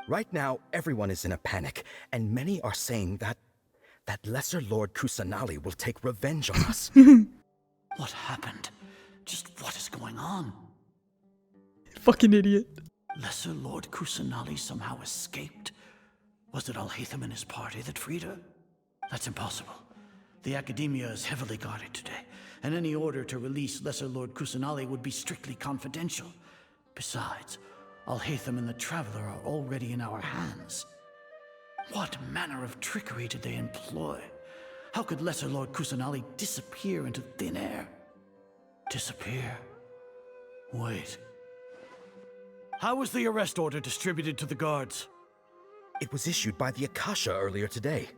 Right now, everyone is in a panic, and many are saying that Lesser Lord Kusanali will take revenge on us. What happened? Just what is going on? Fucking idiot. Lesser Lord Kusanali somehow escaped? Was it Alhaitham and his party that freed her? That's impossible. The Akademiya is heavily guarded today, and any order to release Lesser Lord Kusanali would be strictly confidential. Besides, Alhaitham and the Traveler are already in our hands. What manner of trickery did they employ? How could Lesser Lord Kusanali disappear into thin air? Disappear? Wait. How was the arrest order distributed to the guards? It was issued by the Akasha earlier today.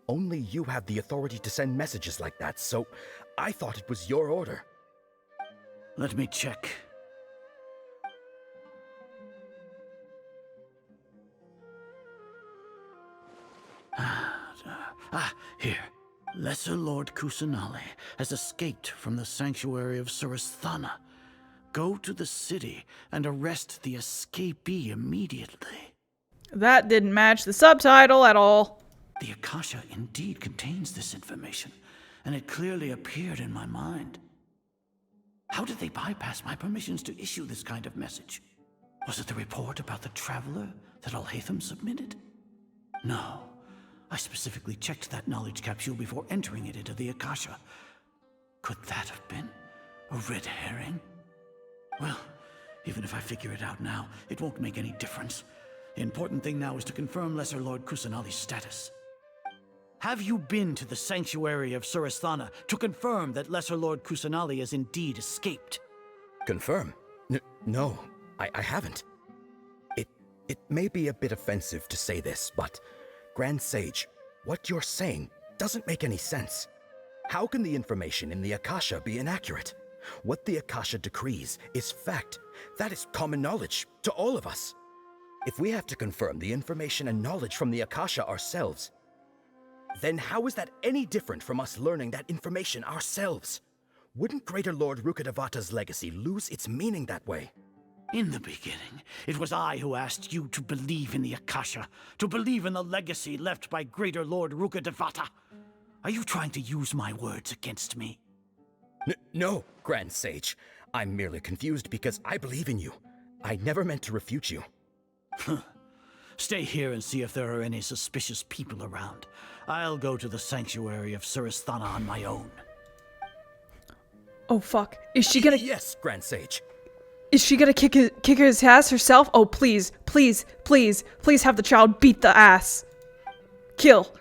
Only you have the authority to send messages like that, so I thought it was your order. Let me check. Here. Lesser Lord Kusanali has escaped from the sanctuary of Surasthana. Go to the city and arrest the escapee immediately. That didn't match the subtitle at all. The Akasha indeed contains this information, and it clearly appeared in my mind. How did they bypass my permissions to issue this kind of message? Was it the report about the Traveler that Alhaitham submitted? No. I specifically checked that knowledge capsule before entering it into the Akasha. Could that have been a red herring? Well, even if I figure it out now, it won't make any difference. The important thing now is to confirm Lesser Lord Kusanali's status. Have you been to the sanctuary of Surasthana to confirm that Lesser Lord Kusanali has indeed escaped? Confirm? No, I haven't. It may be a bit offensive to say this, but Grand Sage, what you're saying doesn't make any sense. How can the information in the Akasha be inaccurate? What the Akasha decrees is fact. That is common knowledge to all of us. If we have to confirm the information and knowledge from the Akasha ourselves, then how is that any different from us learning that information ourselves? Wouldn't Greater Lord Rukkhadevata's legacy lose its meaning that way? In the beginning, it was I who asked you to believe in the Akasha, to believe in the legacy left by Greater Lord Rukkhadevata. Are you trying to use my words against me? No, Grand Sage. I'm merely confused because I believe in you. I never meant to refute you. Stay here and see if there are any suspicious people around. I'll go to the sanctuary of Surasthana on my own. Oh fuck. Is she gonna— Yes, Grand Sage. Is she gonna kick his ass herself? Oh, please, please, please, please have the child beat the ass. Kill.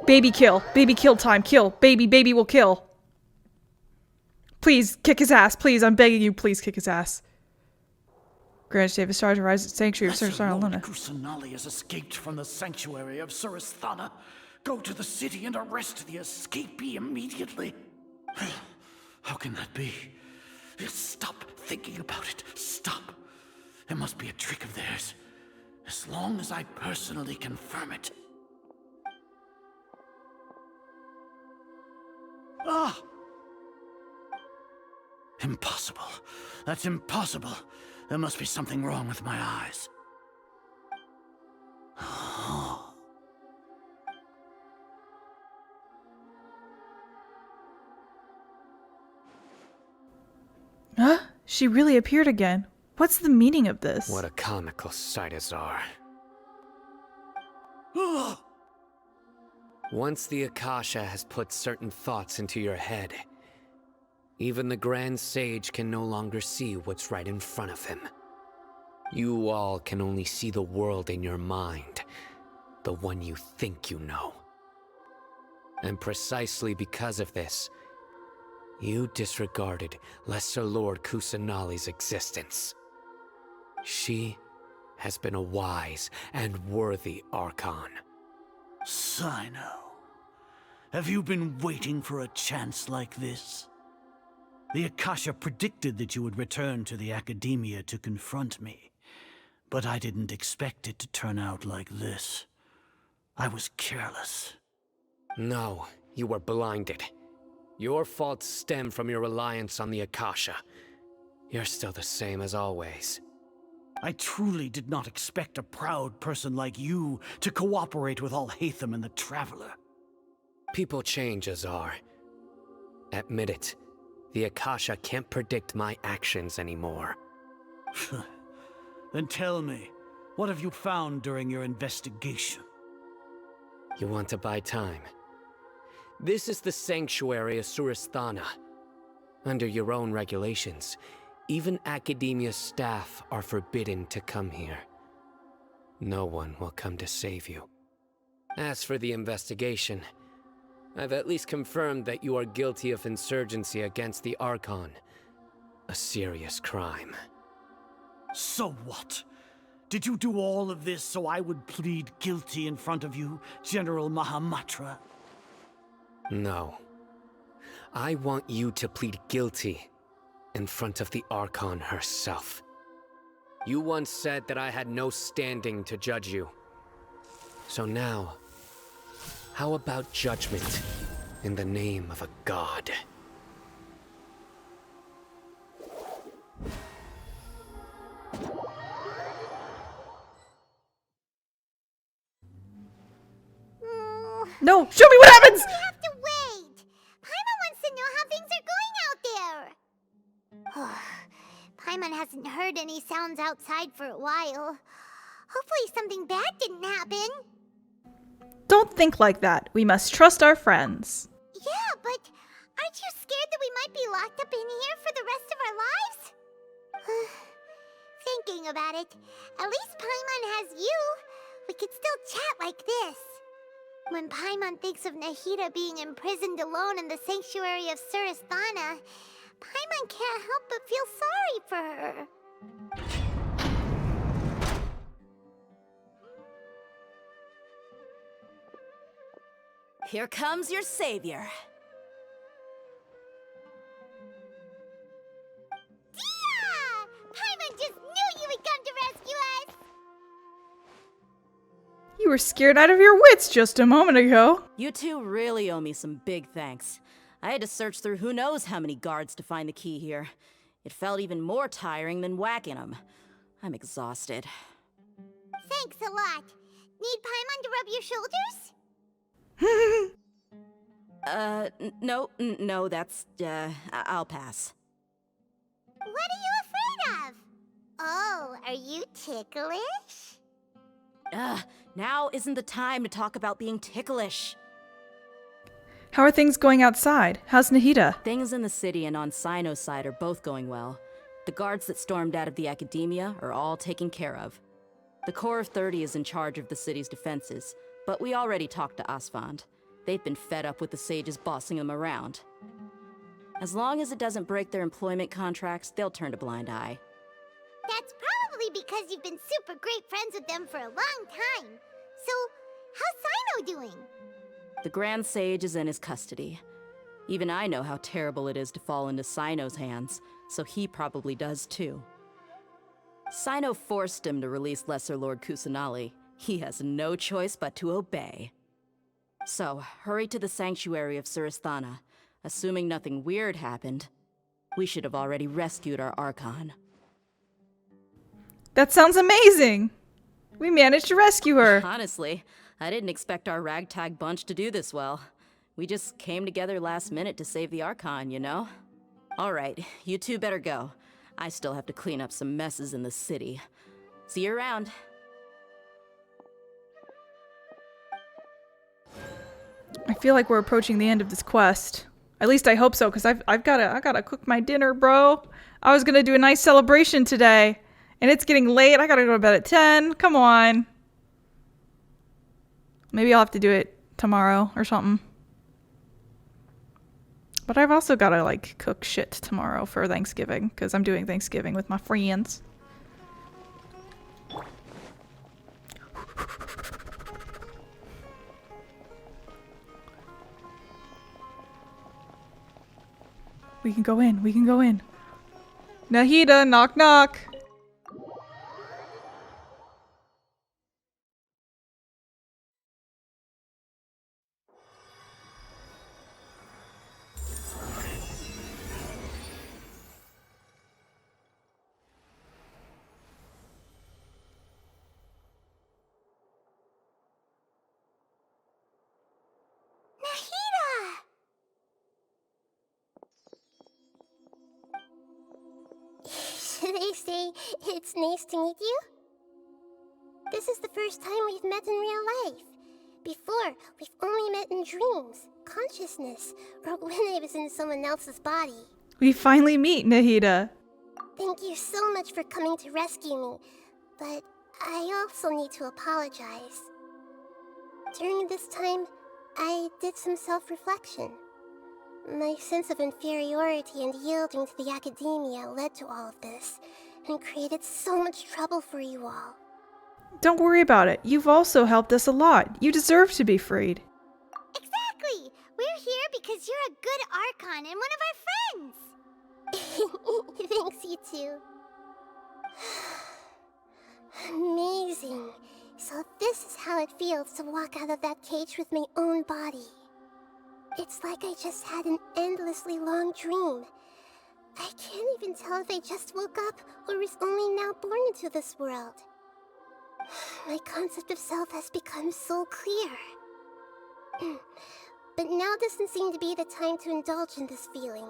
Baby kill. Baby kill time. Kill. Baby will kill. Please, kick his ass. Please, I'm begging you, please kick his ass. Grant Davis Star to rise at Sanctuary of Surasthana. Lord Kusanali has escaped from the sanctuary of Surasthana. Go to the city and arrest the escapee immediately. How can that be? Stop thinking about it. Stop. It must be a trick of theirs. As long as I personally confirm it. Ah! Impossible. That's impossible. There must be something wrong with my eyes. Huh? She really appeared again. What's the meaning of this? What a comical sight, Azar. Once the Akasha has put certain thoughts into your head, even the Grand Sage can no longer see what's right in front of him. You all can only see the world in your mind, the one you think you know. And precisely because of this, you disregarded Lesser Lord Kusanali's existence. She has been a wise and worthy archon. Cyno, have you been waiting for a chance like this? The Akasha predicted that you would return to the Akademiya to confront me, but I didn't expect it to turn out like this. I was careless. No, you were blinded. Your faults stem from your reliance on the Akasha. You're still the same as always. I truly did not expect a proud person like you to cooperate with Alhaitham and the Traveler. People change, Azar. Admit it. The Akasha can't predict my actions anymore. Then tell me, what have you found during your investigation? You want to buy time? This is the sanctuary of Surasthana. Under your own regulations, even Akademiya staff are forbidden to come here. No one will come to save you. As for the investigation, I've at least confirmed that you are guilty of insurgency against the Archon. A serious crime. So what? Did you do all of this so I would plead guilty in front of you, General Mahamatra? No. I want you to plead guilty in front of the Archon herself. You once said that I had no standing to judge you. So now, how about judgment in the name of a god? No, show me what happens! We have to wait! Paimon wants to know how things are going out there! Paimon hasn't heard any sounds outside for a while. Hopefully something bad didn't happen. Don't think like that. We must trust our friends. Yeah, but aren't you scared that we might be locked up in here for the rest of our lives? Thinking about it, at least Paimon has you. We could still chat like this. When Paimon thinks of Nahida being imprisoned alone in the sanctuary of Surasthana, Paimon can't help but feel sorry for her. Here comes your savior. Dia! Paimon just knew you would come to rescue us! You were scared out of your wits just a moment ago. You two really owe me some big thanks. I had to search through who knows how many guards to find the key here. It felt even more tiring than whacking them. I'm exhausted. Thanks a lot. Need Paimon to rub your shoulders? No, that's, I'll pass. What are you afraid of? Oh, are you ticklish? Now isn't the time to talk about being ticklish. How are things going outside? How's Nahida? Things in the city and on Cyno's side are both going well. The guards that stormed out of the Akademiya are all taken care of. The Corps of 30 is in charge of the city's defenses, but we already talked to Asfand. They've been fed up with the sages bossing them around. As long as it doesn't break their employment contracts, they'll turn a blind eye. That's probably because you've been super great friends with them for a long time. So, how's Cyno doing? The Grand Sage is in his custody. Even I know how terrible it is to fall into Cyno's hands, so he probably does too. Cyno forced him to release Lesser Lord Kusanali. He has no choice but to obey. So, hurry to the sanctuary of Surasthana. Assuming nothing weird happened, We should have already rescued our archon. That sounds amazing! We managed to rescue her! Honestly, I didn't expect our ragtag bunch to do this well. We just came together last minute to save the archon, you know? Alright, you two better go. I still have to clean up some messes in the city. See you around. I feel like we're approaching the end of this quest. At least I hope so, because I gotta cook my dinner, bro. I was gonna do a nice celebration today, and it's getting late. I gotta go to bed at 10. Come on. Maybe I'll have to do it tomorrow or something. But I've also gotta like cook shit tomorrow for Thanksgiving, because I'm doing Thanksgiving with my friends. We can go in. We can go in. Nahida, knock knock. Should I say it's nice to meet you? This is the first time we've met in real life. Before, we've only met in dreams, consciousness, or when I was in someone else's body. We finally meet, Nahida. Thank you so much for coming to rescue me, but I also need to apologize. During this time, I did some self-reflection. My sense of inferiority and yielding to the Akademiya led to all of this, and created so much trouble for you all. Don't worry about it. You've also helped us a lot. You deserve to be freed. Exactly! We're here because you're a good archon and one of our friends! Thanks, you two. Amazing. So this is how it feels to walk out of that cage with my own body. It's like I just had an endlessly long dream. I can't even tell if I just woke up or was only now born into this world. My concept of self has become so clear. But now doesn't seem to be the time to indulge in this feeling.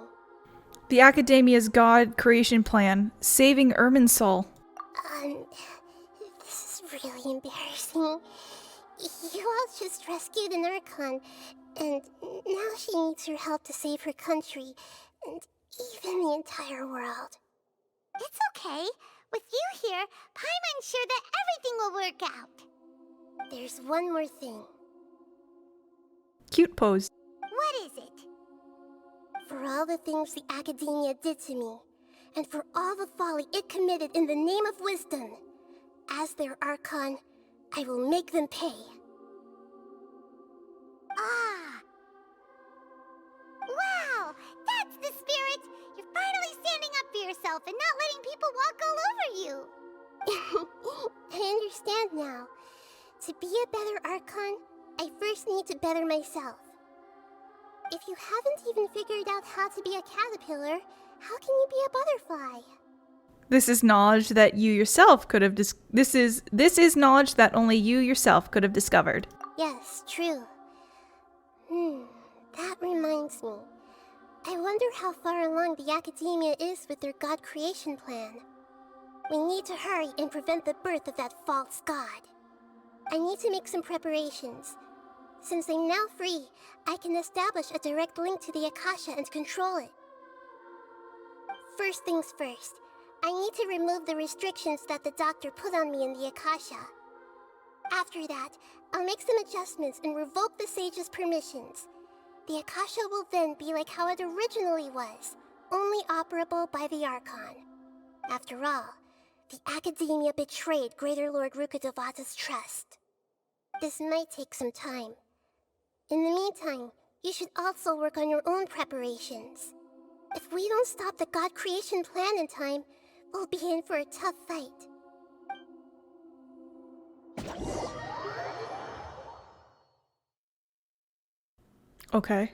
The Akademiya's God creation plan, saving Irminsul. This is really embarrassing. You all just rescued an archon, and now she needs your help to save her country, and even the entire world. It's okay. With you here, Paimon's sure that everything will work out. There's one more thing. Cute pose. What is it? For all the things the Akademiya did to me, and for all the folly it committed in the name of wisdom, as their archon, I will make them pay. Ah! Wow! That's the spirit! You're finally standing up for yourself and not letting people walk all over you! I understand now. To be a better archon, I first need to better myself. If you haven't even figured out how to be a caterpillar, how can you be a butterfly? This is knowledge that you yourself could have this is knowledge that only you yourself could have discovered. Yes, true. That reminds me. I wonder how far along the Akademiya is with their God creation plan. We need to hurry and prevent the birth of that false god. I need to make some preparations. Since I'm now free, I can establish a direct link to the Akasha and control it. First things first, I need to remove the restrictions that the doctor put on me in the Akasha. After that, I'll make some adjustments and revoke the sage's permissions. The Akasha will then be like how it originally was, only operable by the Archon. After all, the Akademiya betrayed Greater Lord Rukkhadevata's trust. This might take some time. In the meantime, you should also work on your own preparations. If we don't stop the God creation plan in time, we'll be in for a tough fight. Okay.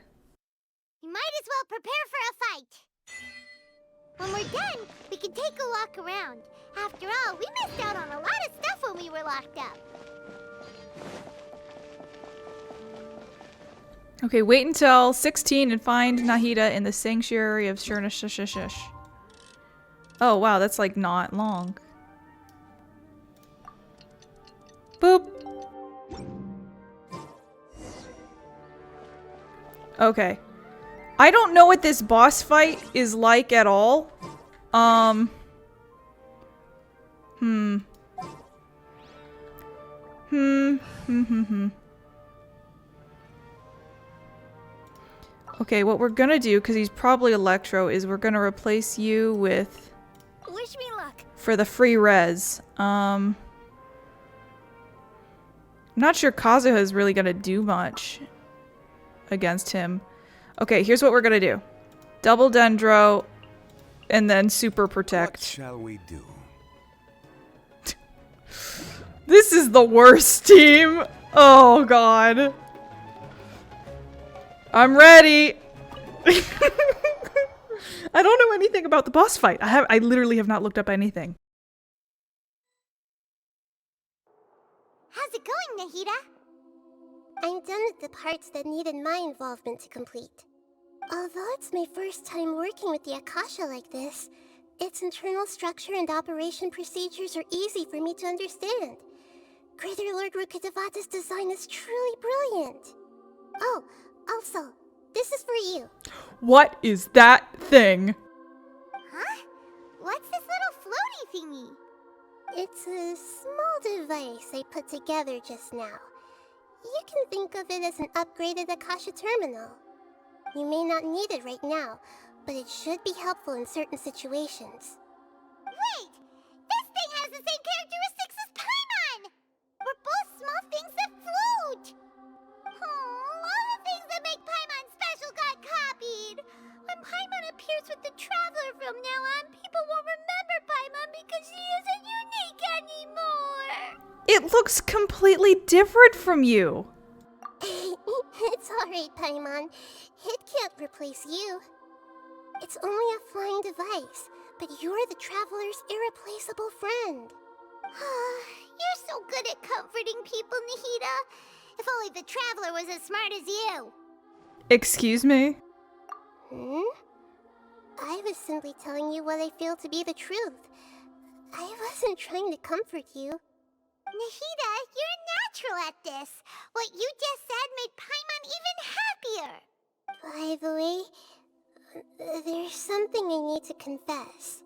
You might as well prepare for a fight. take a walk around. After all, we missed out on a lot of stuff when we were locked up. Okay, wait until 16 and find Nahida in the sanctuary of Shurna. Oh wow, that's like not long. Boop. Okay. I don't know what this boss fight is like at all. Okay, what we're gonna do, because he's probably Electro, is we're gonna replace you with... Wish me luck. For the free res. I'm not sure Kazuha is really gonna do much against him. Okay, here's what we're gonna do. Double Dendro, and then Super Protect. What shall we do? This is the worst team! Oh god. I'm ready! I don't know anything about the boss fight. I literally have not looked up anything. How's it going, Nahida? I'm done with the parts that needed my involvement to complete. Although it's my first time working with the Akasha like this, its internal structure and operation procedures are easy for me to understand. Greater Lord Rukkhadevata's design is truly brilliant. Oh, also, this is for you. What is that thing? Huh? What's this little floaty thingy? It's a small device I put together just now. You can think of it as an upgraded Akasha terminal. You may not need it right now, but it should be helpful in certain situations. Wait! This thing has the same characteristics as Paimon! We're both small things that float! All the things that make Paimon special got copied! When Paimon appears with the Traveler from now on, people won't remember Paimon because she isn't unique anymore! It looks completely different from you! It's alright, Paimon. It can't replace you. It's only a flying device, but you're the Traveler's irreplaceable friend. You're so good at comforting people, Nahida. If only the Traveler was as smart as you. Excuse me? I was simply telling you what I feel to be the truth. I wasn't trying to comfort you. Nahida, you're natural at this. What you just said made Paimon even happier. By the way, there's something I need to confess.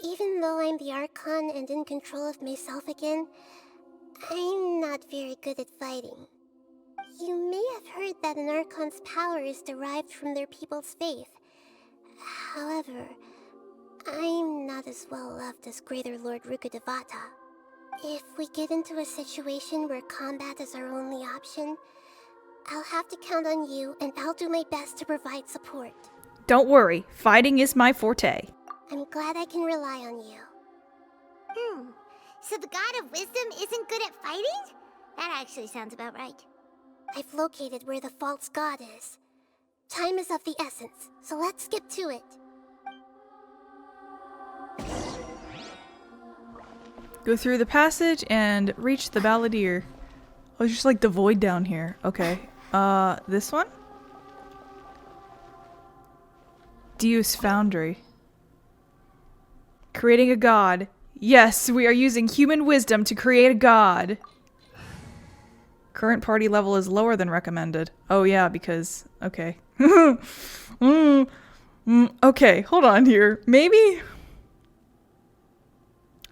Even though I'm the Archon and in control of myself again, I'm not very good at fighting. You may have heard that an Archon's power is derived from their people's faith. However, I'm not as well loved as Greater Lord Rukkhadevata. If we get into a situation where combat is our only option, I'll have to count on you, and I'll do my best to provide support. Don't worry, fighting is my forte. I'm glad I can rely on you. So the God of Wisdom isn't good at fighting? That actually sounds about right. I've located where the false god is. Time is of the essence, so let's skip to it. Go through the passage and reach the Balladeer. Oh, it's just like the void down here. Okay. This one? Deus Foundry. Creating a god. Yes, we are using human wisdom to create a god. Current party level is lower than recommended. Oh yeah, because... Okay. Okay, hold on here. Maybe...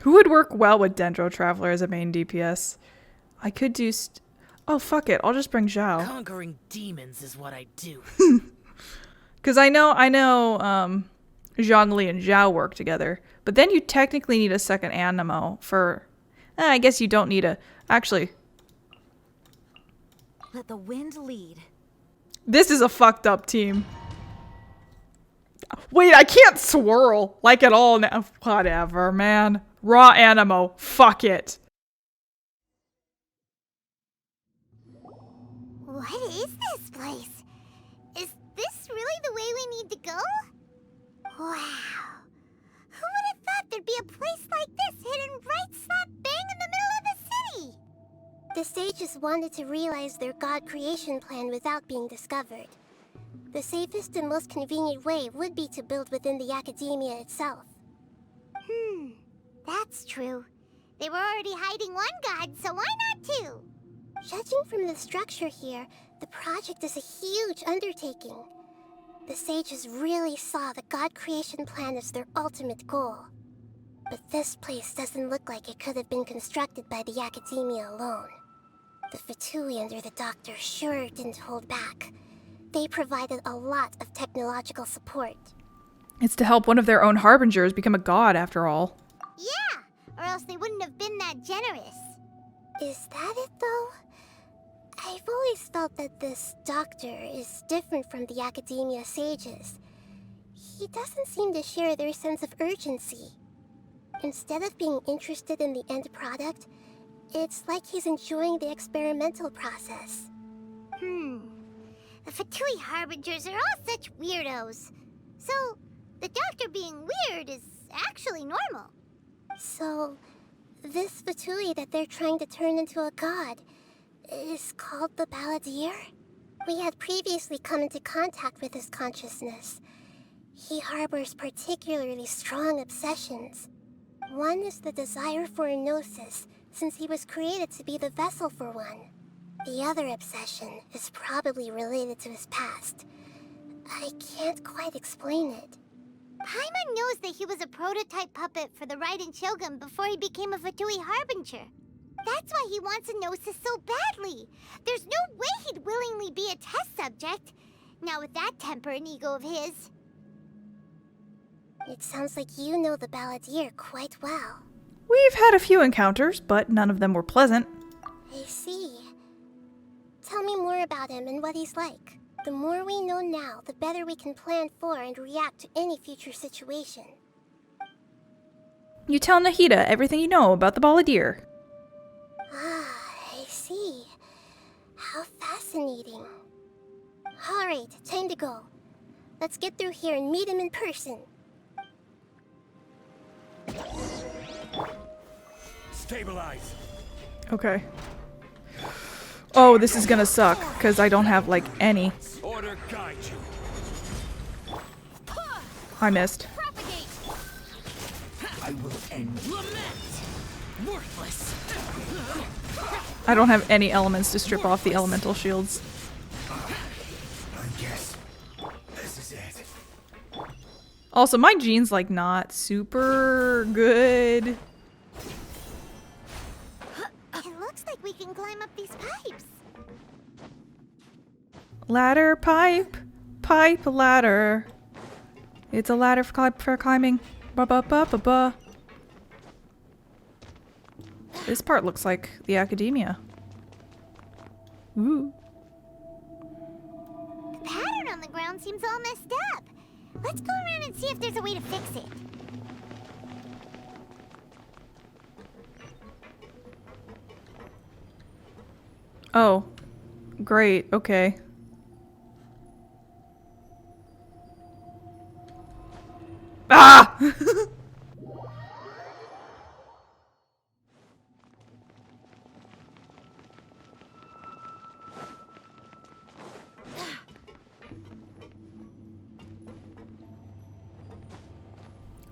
Who would work well with Dendro Traveler as a main DPS? I could do oh, fuck it. I'll just bring Zhao. Conquering demons is what I do. Because I know, Zhongli and Zhao work together. But then you technically need a second Anemo for... I guess you don't need a... Actually... Let the wind lead. This is a fucked up team. Wait, I can't swirl like at all now. Whatever, man. Raw Anemo. Fuck it. What is this place? Is this really the way we need to go? Wow. Who would have thought there'd be a place like this hidden right slap bang in the middle of the city? The sages wanted to realize their god creation plan without being discovered. The safest and most convenient way would be to build within the Akademiya itself. That's true. They were already hiding one god, so why not two? Judging from the structure here, the project is a huge undertaking. The sages really saw the god creation plan as their ultimate goal. But this place doesn't look like it could have been constructed by the Akademiya alone. The Fatui under the Doctor sure didn't hold back. They provided a lot of technological support. It's to help one of their own harbingers become a god, after all. Yeah, or else they wouldn't have been that generous. Is that it, though? I've always felt that this Doctor is different from the Akademiya sages. He doesn't seem to share their sense of urgency. Instead of being interested in the end product, it's like he's enjoying the experimental process. The Fatui Harbingers are all such weirdos. So, the Doctor being weird is actually normal. So, this Fatui that they're trying to turn into a god is called the Balladeer? We had previously come into contact with his consciousness. He harbors particularly strong obsessions. One is the desire for a gnosis, since he was created to be the vessel for one. The other obsession is probably related to his past. I can't quite explain it. Paimon knows that he was a prototype puppet for the Raiden Shogun before he became a Fatui Harbinger. That's why he wants a gnosis so badly. There's no way he'd willingly be a test subject. Now with that temper and ego of his. It sounds like you know the Balladeer quite well. We've had a few encounters, but none of them were pleasant. I see. Tell me more about him and what he's like. The more we know now, the better we can plan for and react to any future situation. You tell Nahida everything you know about the Balladeer. I see. How fascinating. Alright, time to go. Let's get through here and meet him in person. Stabilize. Okay. Oh, this is gonna suck, because I don't have, like, any. Order guide you. I missed. I will end lament. Worthless. I don't have any elements to strip off the elemental shields. I guess this is it. Also, my gene's, like, not super good. It looks like we can climb up these pipes. Ladder, pipe. Pipe, ladder. It's a ladder for climbing. Ba-ba-ba-ba-ba. This part looks like the Akademiya. Ooh. The pattern on the ground seems all messed up. Let's go around and see if there's a way to fix it. Oh. Great, okay. Ah!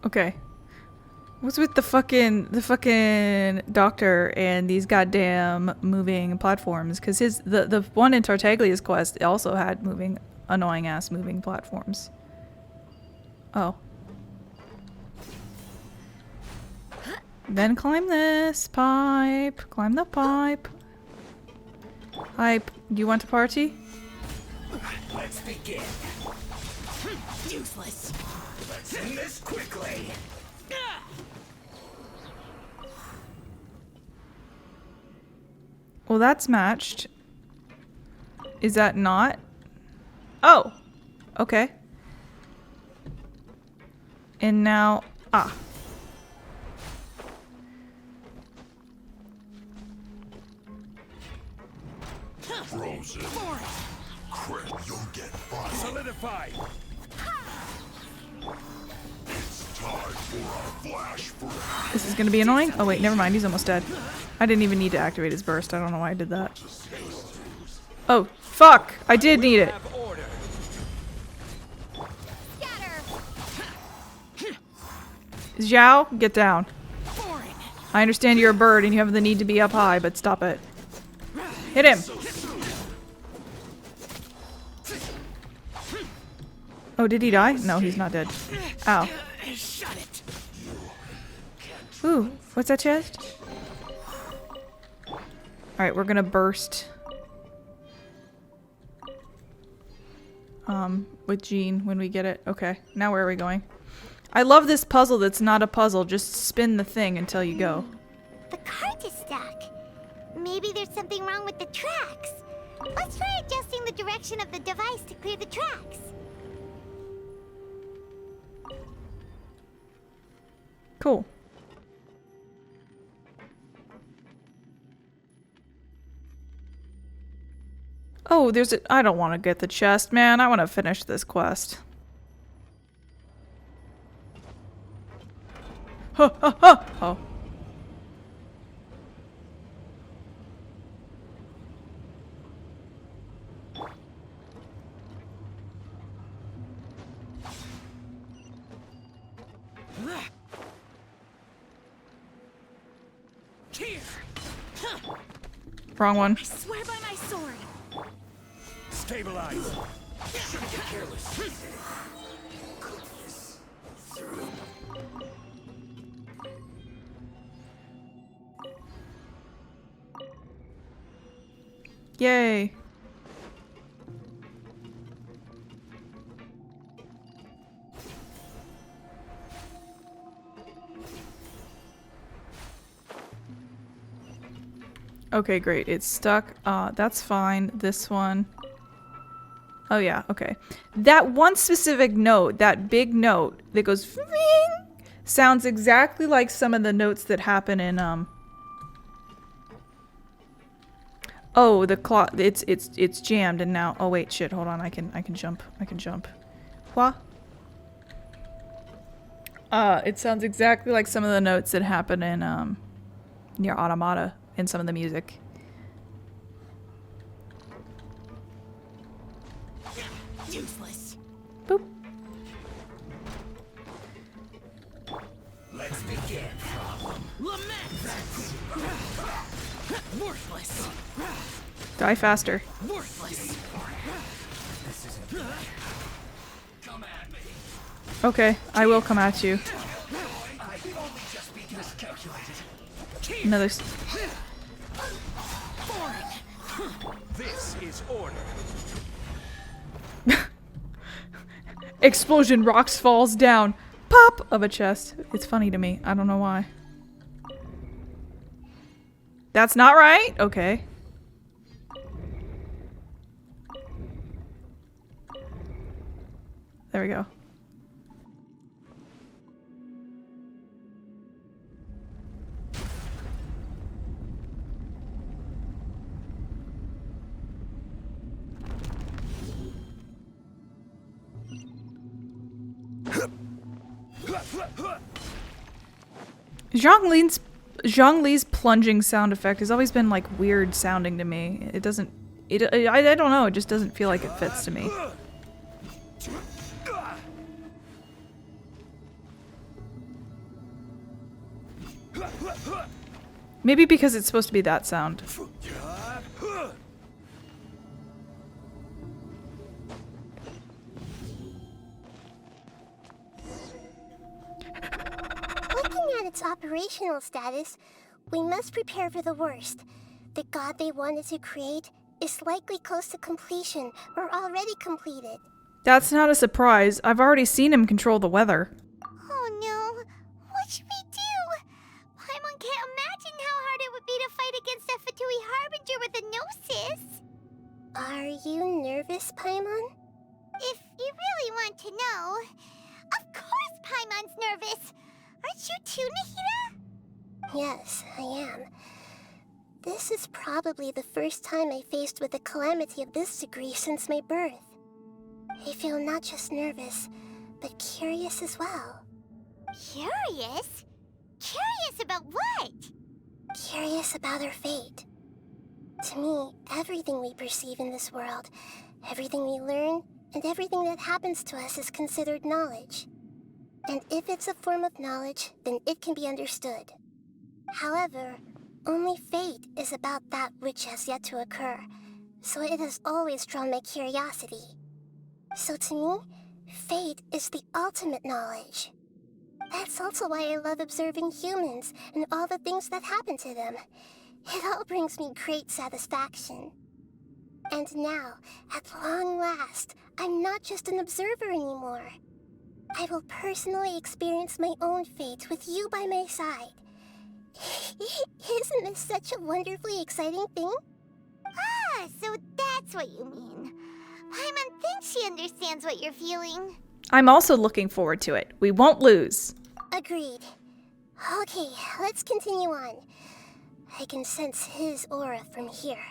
Okay. What's with the fucking doctor and these goddamn moving platforms? Because the one in Tartaglia's quest also had annoying ass moving platforms. Oh. Then climb this pipe. Climb the pipe. Pipe, do you want to party? Let's begin. Useless. Let's end this quickly. Well, that's matched. Is that not? Oh. Okay. And now... Ah. Frozen. Crit, you'll get fire. Solidify. It's time. This is gonna be annoying. Oh wait, never mind. He's almost dead. I didn't even need to activate his burst. I don't know why I did that. Oh, fuck! I did need it. Zhao, get down. I understand you're a bird and you have the need to be up high, but stop it. Hit him! Oh, did he die? No, he's not dead. Ow. Ooh, what's that chest? Alright, we're gonna burst. With Jean when we get it. Okay, now where are we going? I love this puzzle that's not a puzzle. Just spin the thing until you go. The cart is stuck. Maybe there's something wrong with the tracks. Let's try adjusting the direction of the device to clear the tracks. Cool. Oh, there's a- I don't want to get the chest, man. I want to finish this quest. Ha ha ha! Oh. Wrong one. I swear by my sword. Stabilize. Shouldn't get careless. Yay. Okay, great. It's stuck. That's fine. This one. Oh yeah, okay. That one specific note, that big note that goes ring, sounds exactly like some of the notes that happen in oh, the clock. It's jammed and now. Oh wait, shit. Hold on. I can jump. I can jump. What? It sounds exactly like some of the notes that happen in near Automata in some of the music. Useless. Boop. Let's begin. Lament. Worthless. Die faster. Worthless. Okay, I will come at you. Another. This is order. Explosion, rocks falls down. Pop of a chest. It's funny to me. I don't know why. That's not right? Okay. There we go. Zhang Li's plunging sound effect has always been like weird sounding to me. It doesn't. I don't know. It just doesn't feel like it fits to me. Maybe because it's supposed to be that sound. Looking at its operational status, we must prepare for the worst. The god they wanted to create is likely close to completion or already completed. That's not a surprise. I've already seen him control the weather. Oh no, what should we do? Paimon can't imagine how hard it would be to fight against a Fatui Harbinger with a gnosis. Are you nervous, Paimon? If you really want to know, of course Paimon's nervous. Aren't you too, Nahida? Yes, I am. This is probably the first time I faced with a calamity of this degree since my birth. I feel not just nervous, but curious as well. Curious? Curious about what? Curious about her fate. To me, everything we perceive in this world, everything we learn, and everything that happens to us is considered knowledge. And if it's a form of knowledge, then it can be understood. However, only fate is about that which has yet to occur, so it has always drawn my curiosity. So to me, fate is the ultimate knowledge. That's also why I love observing humans and all the things that happen to them. It all brings me great satisfaction. And now, at long last, I'm not just an observer anymore. I will personally experience my own fate with you by my side. Isn't this such a wonderfully exciting thing? Ah, so that's what you mean. Paimon thinks she understands what you're feeling. I'm also looking forward to it. We won't lose. Agreed. Okay, let's continue on. I can sense his aura from here.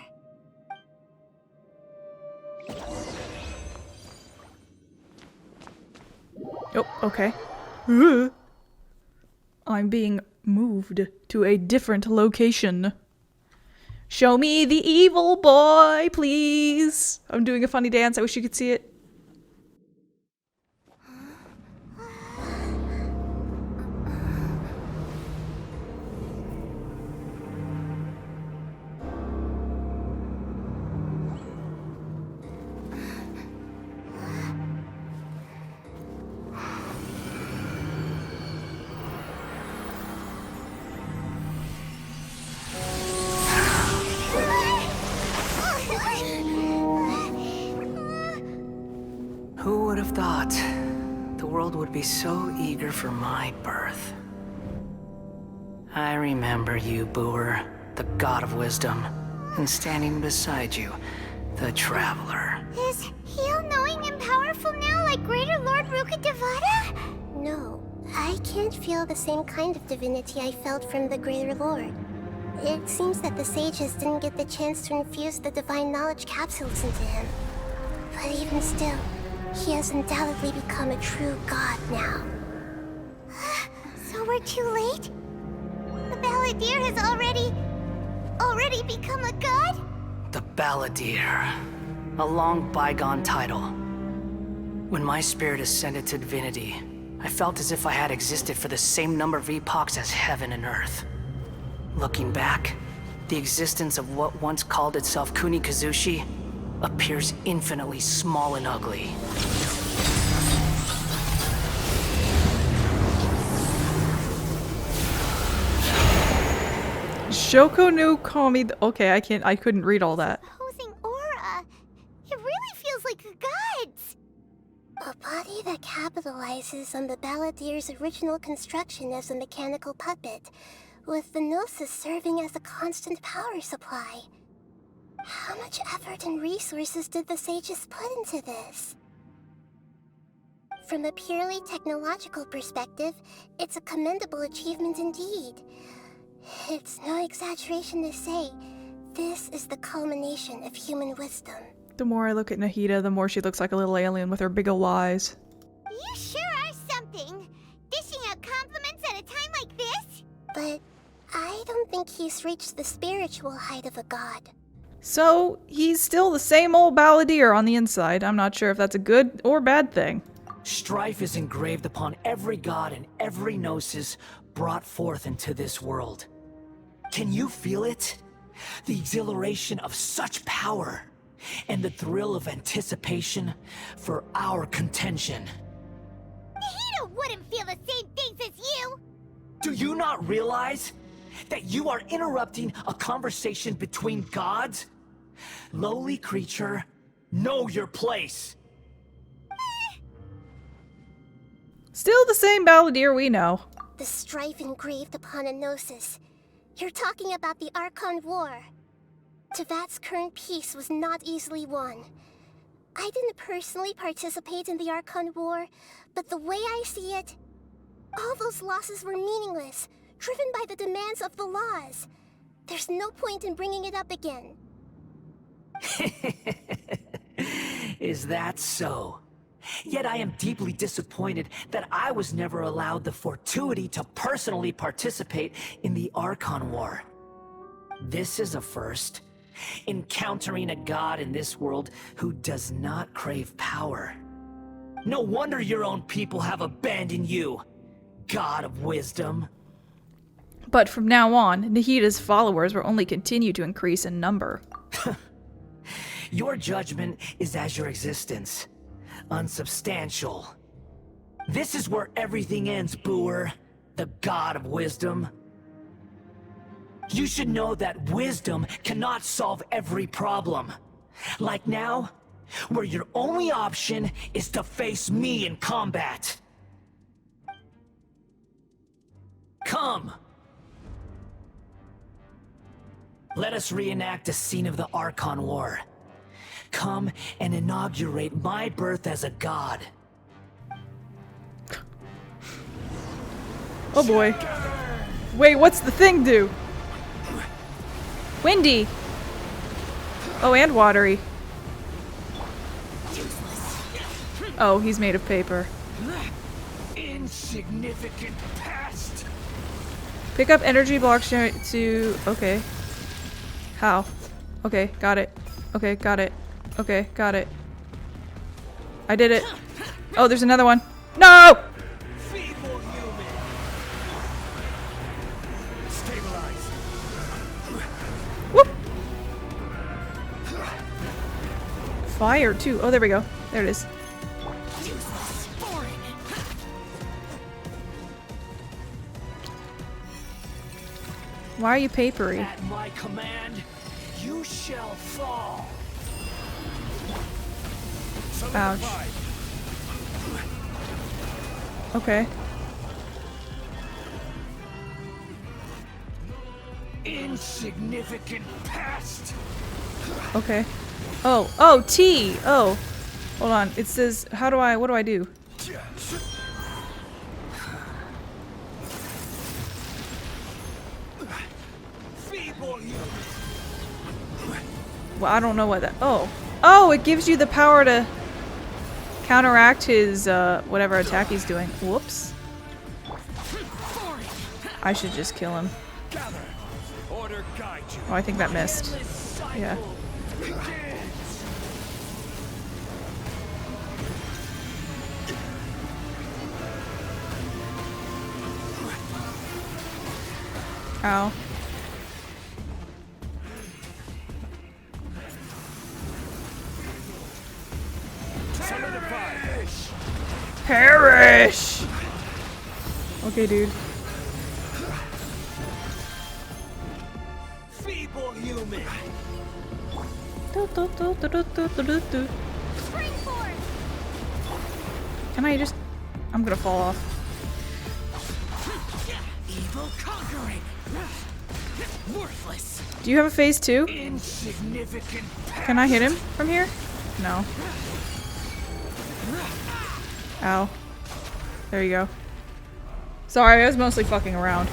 Oh, okay. I'm being moved to a different location. Show me the evil boy, please. I'm doing a funny dance. I wish you could see it. Who would have thought the world would be so eager for my birth? I remember you, Boer, the god of wisdom, and standing beside you, the traveler. Is he all-knowing and powerful now like Greater Lord Rukkhadevata? No, I can't feel the same kind of divinity I felt from the Greater Lord. It seems that the sages didn't get the chance to infuse the divine knowledge capsules into him. But even still, he has undoubtedly become a true god now. So we're too late? The Balladeer has already become a god? The Balladeer. A long bygone title. When my spirit ascended to divinity, I felt as if I had existed for the same number of epochs as heaven and earth. Looking back, the existence of what once called itself Kunikazushi appears infinitely small and ugly. Shoko no Kami. Okay, I couldn't read all that. Opposing aura. It really feels like the gods. A body that capitalizes on the Balladeer's original construction as a mechanical puppet, with the Gnosis serving as a constant power supply. How much effort and resources did the sages put into this? From a purely technological perspective, it's a commendable achievement indeed. It's no exaggeration to say, this is the culmination of human wisdom. The more I look at Nahida, the more she looks like a little alien with her big ol' eyes. You sure are something. Dishing out compliments at a time like this? But I don't think he's reached the spiritual height of a god. So, he's still the same old Balladeer on the inside. I'm not sure if that's a good or bad thing. Strife is engraved upon every god and every gnosis brought forth into this world. Can you feel it? The exhilaration of such power, and the thrill of anticipation for our contention. Nahida wouldn't feel the same things as you! Do you not realize that you are interrupting a conversation between gods? Lowly creature, know your place. Still the same Balladeer we know. The strife engraved upon a gnosis. You're talking about the Archon War. Tevat's current peace was not easily won. I didn't personally participate in the Archon War, but the way I see it, all those losses were meaningless, driven by the demands of the laws. There's no point in bringing it up again. Is that so? Yet I am deeply disappointed that I was never allowed the fortuity to personally participate in the Archon War. This is a first. Encountering a god in this world who does not crave power. No wonder your own people have abandoned you, God of Wisdom. But from now on, Nahida's followers will only continue to increase in number. Your judgment is as your existence. Unsubstantial. This is where everything ends, Booer, the God of Wisdom. You should know that wisdom cannot solve every problem. Like now, where your only option is to face me in combat. Come! Let us reenact a scene of the Archon War. Come and inaugurate my birth as a god. Oh boy. Wait, what's the thing do? Windy! Oh, and watery. Oh, he's made of paper. Insignificant past. Pick up energy blocks to... Okay. How? Okay, got it. Okay, got it. Okay, got it. I did it. Oh, there's another one. No! Whoop! Fire, too. Oh, there we go. There it is. Why are you papery? At my command, you shall fall. Ouch. Okay. Insignificant past. Okay. Oh. Oh, T! Oh. Hold on. It says, how do I, what do I do? Well, I don't know what that, oh. Oh, it gives you the power to counteract his, whatever attack he's doing. Whoops. I should just kill him. Oh, I think that missed. Yeah. Ow. Perish! Okay, dude. Feeble human. Can I just... I'm gonna fall off. Evil conquering. Worthless. Do you have a phase 2? Insignificant. Can I hit him from here? No. Ow. There you go. Sorry, I was mostly fucking around.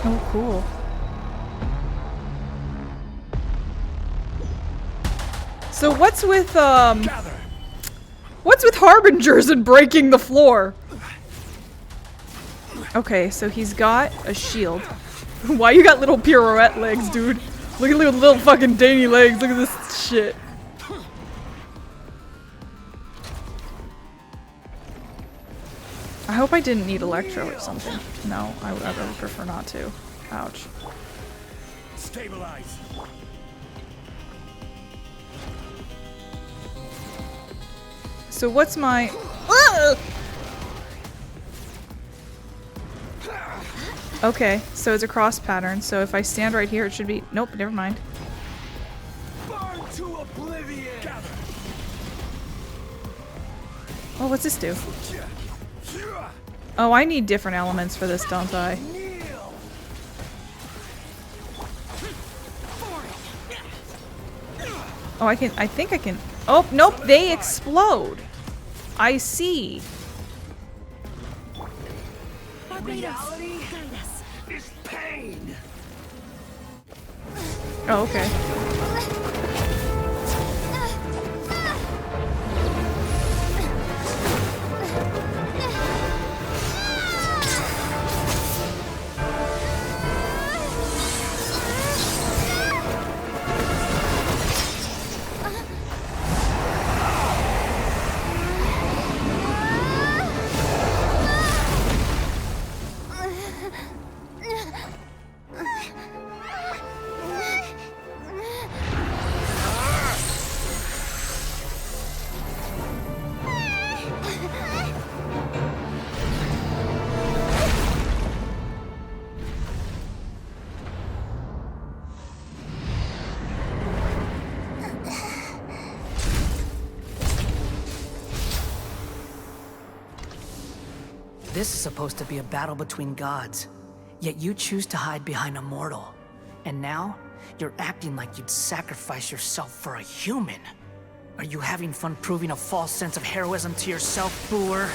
Oh, cool. So what's with harbingers and breaking the floor? Okay, so he's got a shield. Why you got little pirouette legs, dude? Look at little fucking dainty legs. Look at this shit. I hope I didn't need electro or something. No, I would prefer not to. Ouch. Stabilize. So what's my... Okay, so it's a cross pattern. So if I stand right here, it should be... Nope, never mind. Burn to oblivion. Oh, what's this do? Oh, I need different elements for this, don't I? Oh, I think I can. Oh, nope, they explode. I see. Reality is pain. Oh, okay. This is supposed to be a battle between gods, yet you choose to hide behind a mortal. And now, you're acting like you'd sacrifice yourself for a human. Are you having fun proving a false sense of heroism to yourself, Booer?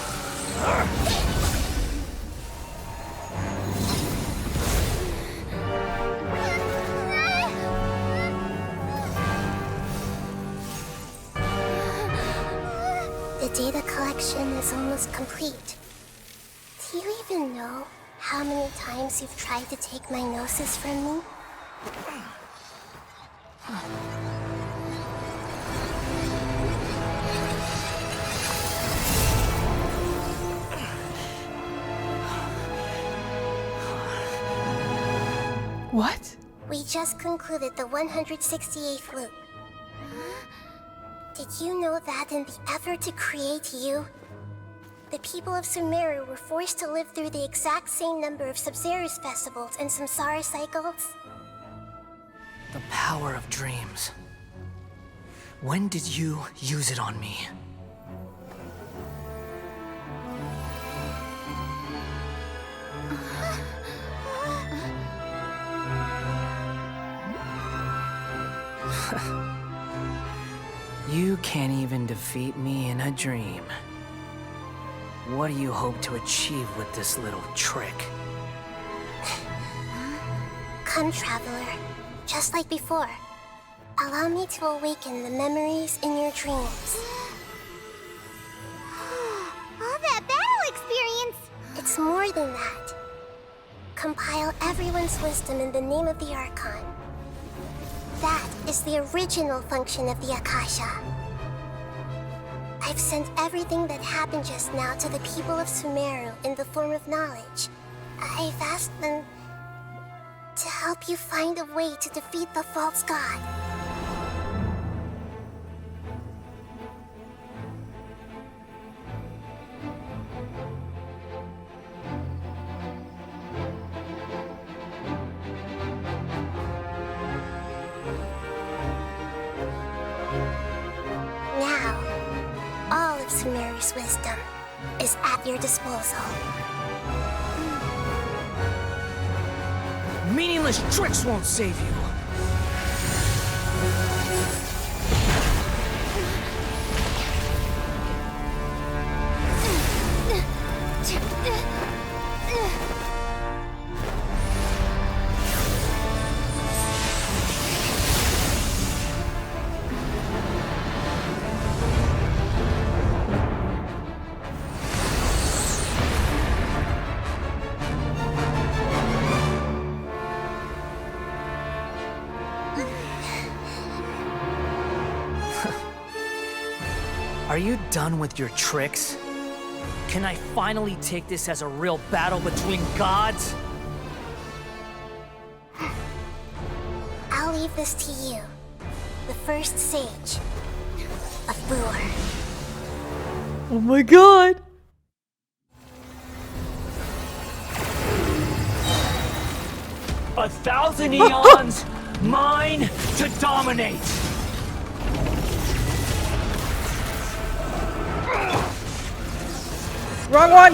The data collection is almost complete. Do you even know how many times you've tried to take my gnosis from me? What? We just concluded the 168th loop. Did you know that in the effort to create you, the people of Sumeru were forced to live through the exact same number of Sabzerus festivals and Samsara cycles? The power of dreams. When did you use it on me? You can't even defeat me in a dream. What do you hope to achieve with this little trick? Come, Traveler. Just like before. Allow me to awaken the memories in your dreams. All that battle experience! It's more than that. Compile everyone's wisdom in the name of the Archon. That is the original function of the Akasha. I've sent everything that happened just now to the people of Sumeru in the form of knowledge. I've asked them to help you find a way to defeat the false god. Now, all of Sumeru's wisdom is at your disposal. Meaningless tricks won't save you. Are you done with your tricks? Can I finally take this as a real battle between gods? I'll leave this to you, the first sage of Booer. Oh my god! A thousand eons, mine to dominate! Wrong one!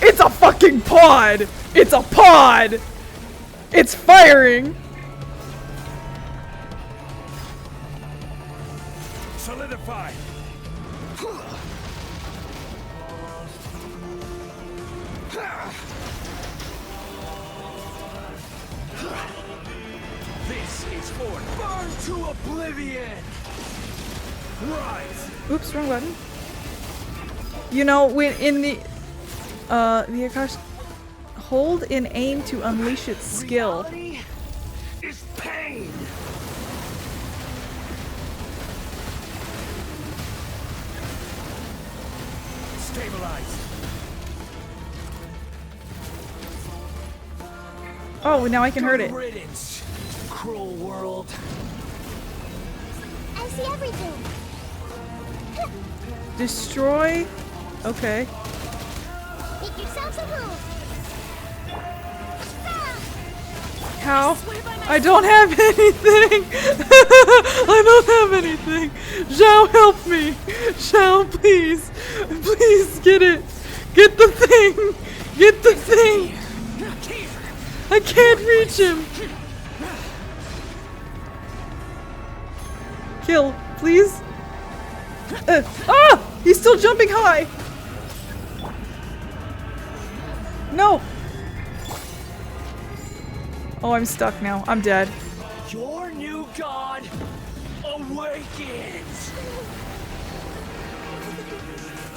It's a fucking pod! It's a pod! It's firing! Solidify. This is for burn to oblivion. Rise. Oops, wrong button. You know, when in the Akasha, hold and aim to unleash its skill. Reality is pain. Stabilize. Oh, now I can hurt it. Good riddance, cruel world. I see everything. Destroy. Okay. Make yourselves a move. How? I don't have anything. I don't have anything. Zhao, help me. Zhao, please. Please get it. Get the thing. Get the thing. I can't reach him. Kill, please. He's still jumping high. No. Oh, I'm stuck now. I'm dead. Your new god awakens.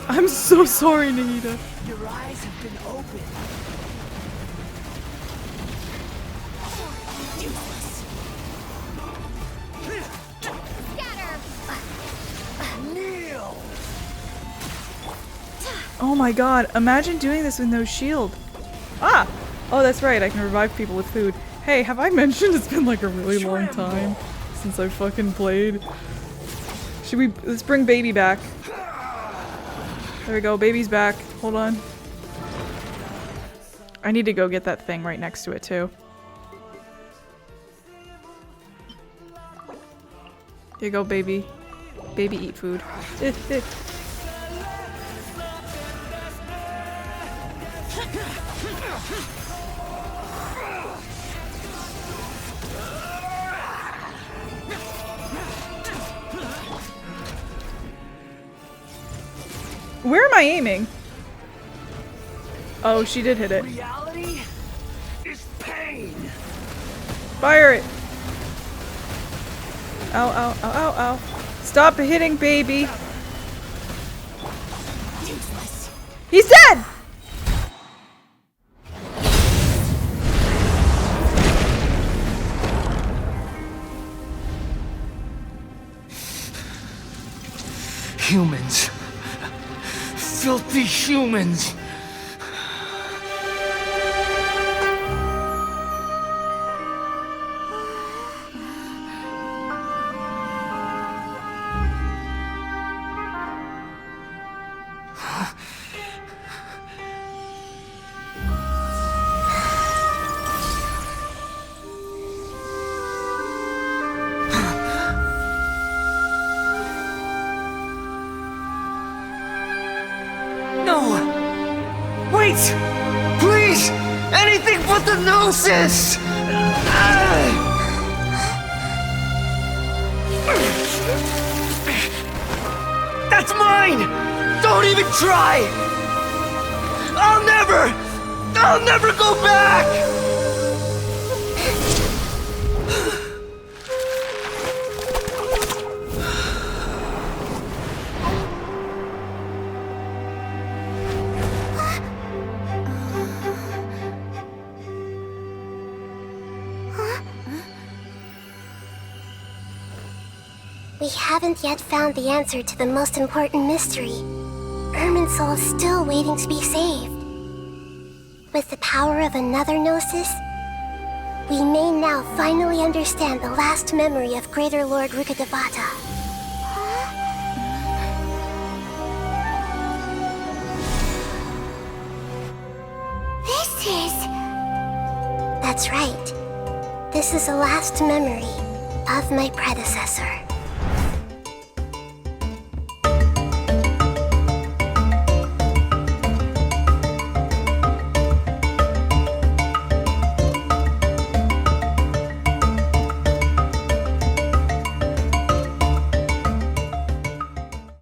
I'm so sorry, Nahida. Your eyes have been opened. Useless. Kneel. Oh my god, imagine doing this with no shield. Ah! Oh, that's right, I can revive people with food. Hey, have I mentioned it's been like a really long time since I fucking played? Should we- let's bring baby back. There we go, baby's back. Hold on. I need to go get that thing right next to it too. Here you go, baby. Baby, eat food. Where am I aiming? Oh, she did hit it. Reality is pain. Fire it! Ow, ow, ow, ow, ow. Stop hitting baby! Useless. He's dead! Humans. Filthy humans. Please! Anything but the Gnosis! That's mine! Don't even try! I'll never go back! We haven't yet found the answer to the most important mystery. Irminsul is still waiting to be saved. With the power of another Gnosis, we may now finally understand the last memory of Greater Lord Rukkhadevata. This is... That's right. This is the last memory of my predecessor.